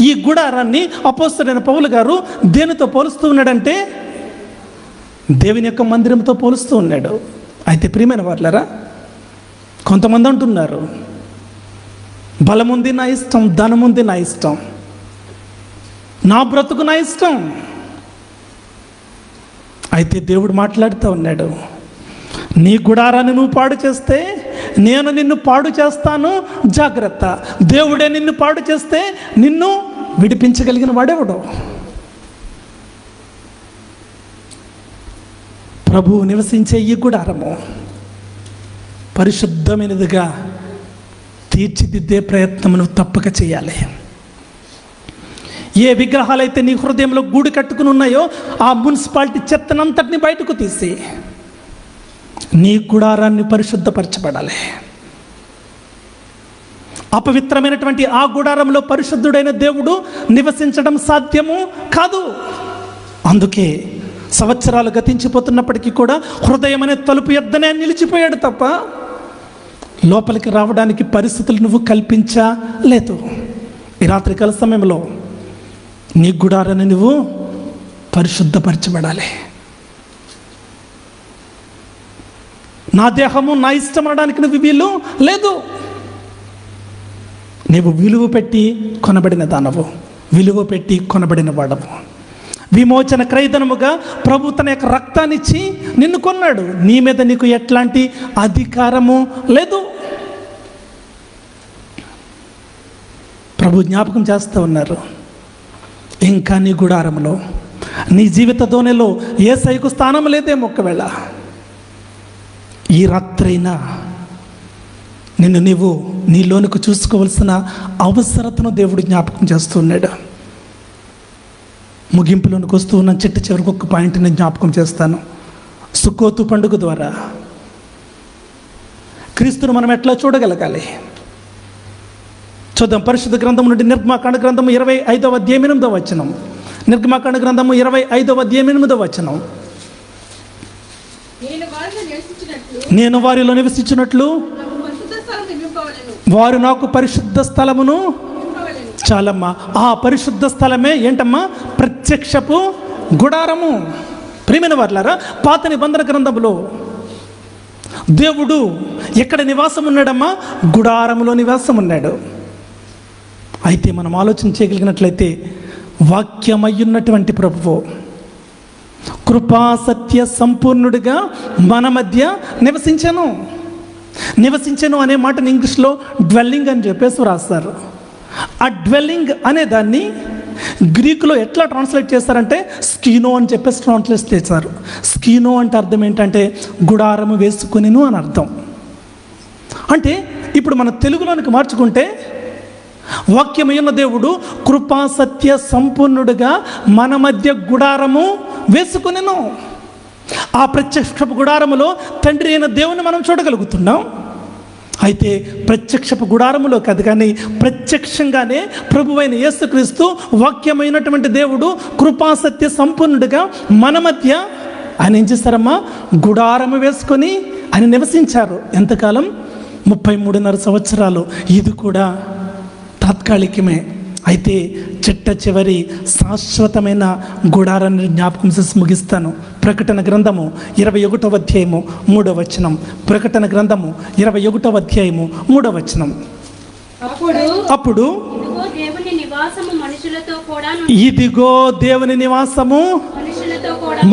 ఈ గుడారాన్ని అపోస్తలుడైన పౌలు గారు దేనితో పోలుస్తూ ఉన్నాడంటే దేవుని యొక్క మందిరంతో పోలుస్తూ ఉన్నాడు. అయితే ప్రియమైన వారులారా, కొంతమంది అంటున్నారు, బలముంది నా ఇష్టం, ధనముంది నా ఇష్టం, నా బ్రతుకు నా ఇష్టం. అయితే దేవుడు మాట్లాడుతూ ఉన్నాడు, నీ గుడారాన్ని నువ్వు పాడు చేస్తే నేను నిన్ను పాడు చేస్తాను, జాగ్రత్త. దేవుడే నిన్ను పాడు చేస్తే నిన్ను విడిపించగలిగిన వాడెవడు? ప్రభువు నివసించే ఈ గుడారము పరిశుద్ధమైనదిగా తీర్చిదిద్దే ప్రయత్నం నువ్వు తప్పక చేయాలి. ఏ విగ్రహాలైతే నీ హృదయంలో గూడు కట్టుకుని ఉన్నాయో ఆ మున్సిపాలిటీ చెత్తనంతటిని బయటకు తీసి నీ గుడారాన్ని పరిశుద్ధపరచబడాలి. అపవిత్రమైనటువంటి ఆ గుడారంలో పరిశుద్ధుడైన దేవుడు నివసించడం సాధ్యము కాదు. అందుకే సంవత్సరాలు గతించిపోతున్నప్పటికీ కూడా హృదయం అనే తలుపు ఎద్దనే నిలిచిపోయాడు తప్ప లోపలికి రావడానికి పరిస్థితులు నువ్వు కల్పించలేదు. ఈ రాత్రికాల సమయంలో నీ గుడారాన్ని నువ్వు పరిశుద్ధపరచబడాలి. నా దేహము నా ఇష్టం అనడానికి నువ్వు వీలు లేదు. నీవు విలువ పెట్టి కొనబడిన దానవు, విలువ పెట్టి కొనబడిన వాడవు. విమోచన క్రయధనముగా ప్రభు తన యొక్క రక్తాన్ని ఇచ్చి నిన్ను కొన్నాడు. నీ మీద నీకు ఎట్లాంటి అధికారము లేదు. ప్రభు జ్ఞాపకం చేస్తూ ఉన్నారు, ఇంకా నీ గుడారంలో, నీ జీవిత ధోనిలో యేసయ్యకు స్థానం లేదేమో. ఒకవేళ ఈ రాత్రైనా నిన్ను నీవు నీలోనికి చూసుకోవలసిన అవసరతను దేవుడు జ్ఞాపకం చేస్తున్నాడు. ముగింపులోనికి వస్తూ ఉన్న చివరికి ఒక పాయింట్ నేను జ్ఞాపకం చేస్తాను. సుక్కోతు పండుగ ద్వారా క్రీస్తును మనం ఎట్లా చూడగలగాలి చూద్దాం. పరిశుద్ధ గ్రంథం నుండి నిర్గమాకాండ గ్రంథము 25వ అధ్యాయం 8వ వచనం. నిర్గమాకాండ గ్రంథము 25వ అధ్యాయం 8వ వచనం. నేను వారిలో నివసించినట్లు వారు నాకు పరిశుద్ధ స్థలమును. చాలమ్మా, ఆ పరిశుద్ధ స్థలమే ఏంటమ్మా? ప్రత్యక్షపు గుడారము. ప్రియమైన వారులారా, పాత నిబంధన గ్రంథంలో దేవుడు ఎక్కడ నివాసం ఉన్నాడమ్మా? గుడారములో నివాసం ఉన్నాడు. అయితే మనం ఆలోచన చేయగలిగినట్లయితే వాక్యమయ్యున్నటువంటి ప్రభువు కృపా సత్య సంపూర్ణుడిగా మన మధ్య నివసించను అనే మాటను ఇంగ్లీష్లో డ్వెల్లింగ్ అని చెప్పేసి రాస్తారు. ఆ డ్వెల్లింగ్ అనే దాన్ని గ్రీకులో ఎట్లా ట్రాన్స్లేట్ చేస్తారంటే స్కీనో అని చెప్పేసి ట్రాన్స్లేట్ చేస్తారు. స్కీనో అంటే అర్థం ఏంటంటే గుడారము వేసుకునిను అని అర్థం. అంటే ఇప్పుడు మన తెలుగులోనికి మార్చుకుంటే వాక్యమైన దేవుడు కృపా సత్య సంపూర్ణుడిగా మన మధ్య గుడారము వేసుకునిను. ఆ ప్రత్యక్షపు గుడారములో తండ్రి అయిన దేవుని మనం చూడగలుగుతున్నాం. అయితే ప్రత్యక్షపు గుడారములో కాదు, కానీ ప్రత్యక్షంగానే ప్రభువైన యేసుక్రీస్తు వాక్యమైనటువంటి దేవుడు కృపా సత్య సంపూర్ణుడిగా మన మధ్య ఆయన ఏం చేస్తారమ్మా? గుడారము వేసుకొని ఆయన నివసించారు. ఎంతకాలం? 33.5 సంవత్సరాలు. ఇది కూడా తాత్కాలికమే. అయితే చివరి శాశ్వతమైన గుడారాన్ని జ్ఞాపకం చేసి ముగిస్తాను. ప్రకటన గ్రంథము 21వ అధ్యాయము 3వ వచనం. ప్రకటన గ్రంథము 21వ అధ్యాయము 3వ వచనం. అప్పుడు ఇదిగో దేవుని నివాసము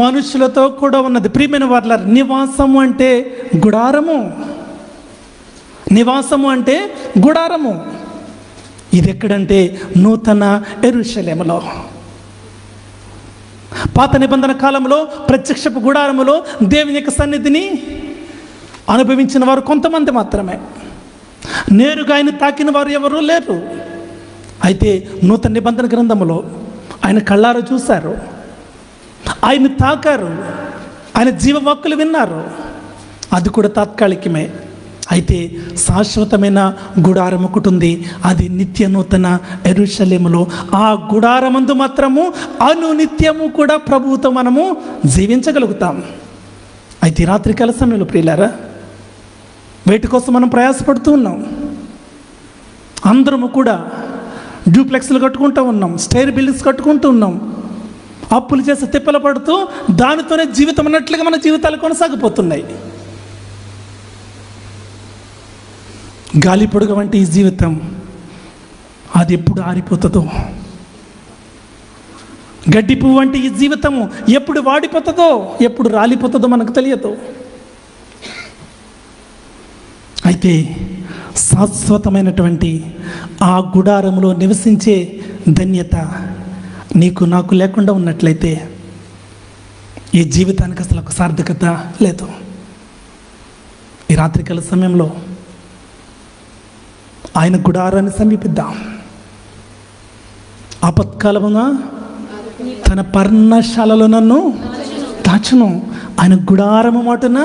మనుషులతో కూడా ఉన్నది. ప్రియమైన వారులారా, నివాసము అంటే గుడారము. నివాసము అంటే గుడారము. ఇది ఎక్కడంటే నూతన యెరూషలేములో. పాత నిబంధన కాలంలో ప్రత్యక్షపు గుడారములో దేవుని యొక్క సన్నిధిని అనుభవించిన వారు కొంతమంది మాత్రమే. నేరుగా ఆయన తాకిన వారు ఎవరూ లేరు. అయితే నూతన నిబంధన గ్రంథములో ఆయన కళ్ళారా చూశారు, ఆయన తాకారు, ఆయన జీవవాక్కులు విన్నారు. అది కూడా తాత్కాలికమే. అయితే శాశ్వతమైన గుడారం ఒకటి ఉంది. అది నిత్య నూతన యెరూషలేములో. ఆ గుడారమందు మాత్రము అనునిత్యము కూడా ప్రభువుతో మనము జీవించగలుగుతాం. అయితే రాత్రికాల సమయంలో ప్రియులారా, వీటి కోసం మనం ప్రయాసపడుతూ ఉన్నాం. అందరము కూడా డ్యూప్లెక్స్లు కట్టుకుంటూ ఉన్నాం, స్టైర్ బిల్డింగ్స్ కట్టుకుంటూ ఉన్నాం, అప్పులు చేసి తిప్పలు పడుతూ దానితోనే జీవితం అన్నట్లుగా మన జీవితాలు కొనసాగిపోతున్నాయి. గాలి పొడుగు వంటి ఈ జీవితం అది ఎప్పుడు ఆరిపోతుందో, గడ్డి పువ్వు వంటి ఈ జీవితము ఎప్పుడు వాడిపోతుందో, ఎప్పుడు రాలిపోతుందో మనకు తెలియదు. అయితే శాశ్వతమైనటువంటి ఆ గుడారంలో నివసించే ధన్యత నీకు నాకు లేకుండా ఉన్నట్లయితే ఈ జీవితానికి అసలు ఒక సార్థకత లేదు. ఈ రాత్రికాల సమయంలో ఆయన గుడారాన్ని సమీపిద్దాం. ఆపత్కాలమున తన పర్ణశాలలో నన్ను దాచును, ఆయన గుడారము మాటున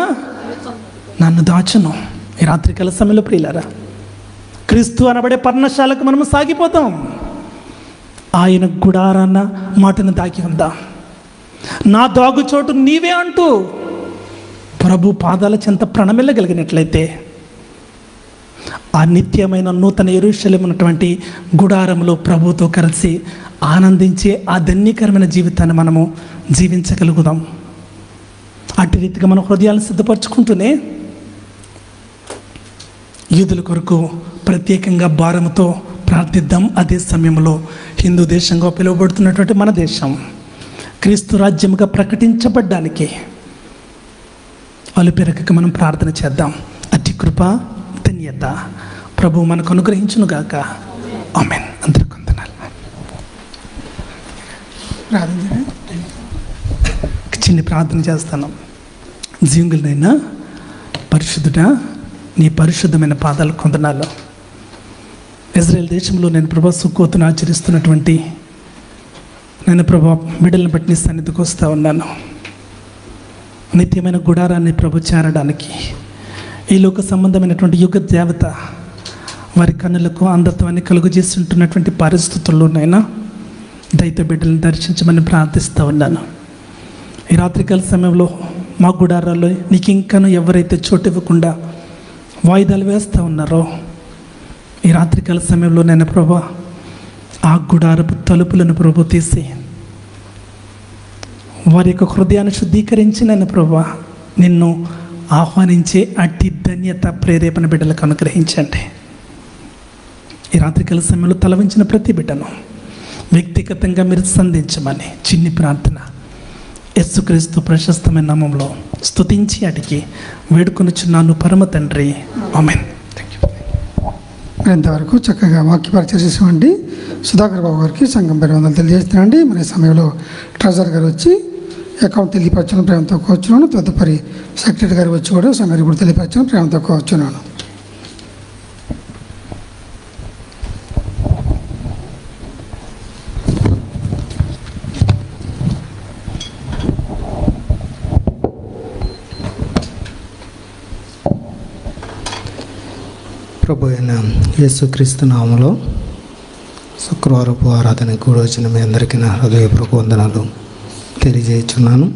నన్ను దాచును. ఈ రాత్రికాల సమయంలో ప్రియులారా, క్రీస్తు అనబడే పర్ణశాలకు మనము సాగిపోతాం. ఆయన గుడారాన్న మాటను దాకి ఉందాం. నా దాగుచోటు నీవే అంటూ ప్రభు పాదాల చెంత ప్రణమిల్లగలిగినట్లయితే ఆ నిత్యమైన నూతన యెరూషలేము ఉన్నటువంటి గుడారంలో ప్రభుతో కలిసి ఆనందించే ఆ ధన్యకరమైన జీవితాన్ని మనము జీవించగలుగుదాం. అటు రీతిగా మన హృదయాలను సిద్ధపరచుకుంటూనే యూదుల కొరకు ప్రత్యేకంగా భారముతో ప్రార్థిద్దాం. అదే సమయంలో హిందూ దేశంగా పిలువబడుతున్నటువంటి మన దేశం క్రీస్తు రాజ్యముగా ప్రకటించబడ్డానికి అలుపెరగక మనం ప్రార్థన చేద్దాం. అతి కృప ధన్యత ప్రభు మనకు అనుగ్రహించునుగాక. ఆమేన్. అందరికీ వందనాలు. చిన్న ప్రార్థన చేస్తాను. జీవులనైనా పరిశుద్ధుడా, నీ పరిశుద్ధమైన పాదాలు కొందనాలు. ఇజ్రాయెల్ దేశంలో నేను ప్రభా సుక్కోతును ఆచరిస్తున్నటువంటి నేను ప్రభా బిడ్డలను బట్టి నీ సన్నిధికి వస్తూ ఉన్నాను. నిత్యమైన గుడారాన్ని ప్రభు చేరడానికి ఈ లోక సంబంధమైనటువంటి యుగ దేవత వారి కన్నులకు అంధత్వాన్ని కలుగజేస్తుంటున్నటువంటి పరిస్థితుల్లోనైనా దైత బిడ్డలను దర్శించమని ప్రార్థిస్తూ ఉన్నాను. ఈ రాత్రికాల సమయంలో మా గుడారాల్లో నీకు ఇంకాను ఎవరైతే చోటు ఇవ్వకుండా వాయిదాలు వేస్తూ ఉన్నారో ఈ రాత్రికాల సమయంలో నేను ప్రభా ఆ గుడారపు తలుపులను ప్రభు తీసి వారి యొక్క హృదయాన్ని శుద్ధీకరించి నేను ప్రభా నిన్ను ఆహ్వానించే అట్టి ధన్యత ప్రేరేపణ బిడ్డలకు అనుగ్రహించండి. ఈ రాత్రికాల సమయంలో తలవంచిన ప్రతి బిడ్డను వ్యక్తిగతంగా మీరు సంధించమని చిన్ని ప్రార్థన యేసుక్రీస్తు ప్రశస్తమైన నామంలో స్తుతించి అడిగి వేడుకొనుచున్నాను పరమ తండ్రి, ఆమేన్.
ఇంతవరకు చక్కగా వాక్య పరిచయం చేసామండి. సుధాకర్ బాబు గారికి సంఘం పేరు వందలు తెలియజేస్తున్నాండి. మరి సమయంలో ట్రెజరర్ గారు వచ్చి అకౌంట్ తెలియపరచడం ప్రేమతో కోరుచున్నాను. తదుపరి సెక్రటరీ గారు వచ్చి కూడా సంఘానికి కూడా తెలియపరచడం ప్రేమతో కోరుచున్నాను.
ప్రభు అయిన యేసుక్రీస్తు నామములో శుక్రవారపు ఆరాధనకు వచ్చిన మీ అందరికీ నా హృదయపూర్వక వందనాలు తెలియజేస్తున్నాను.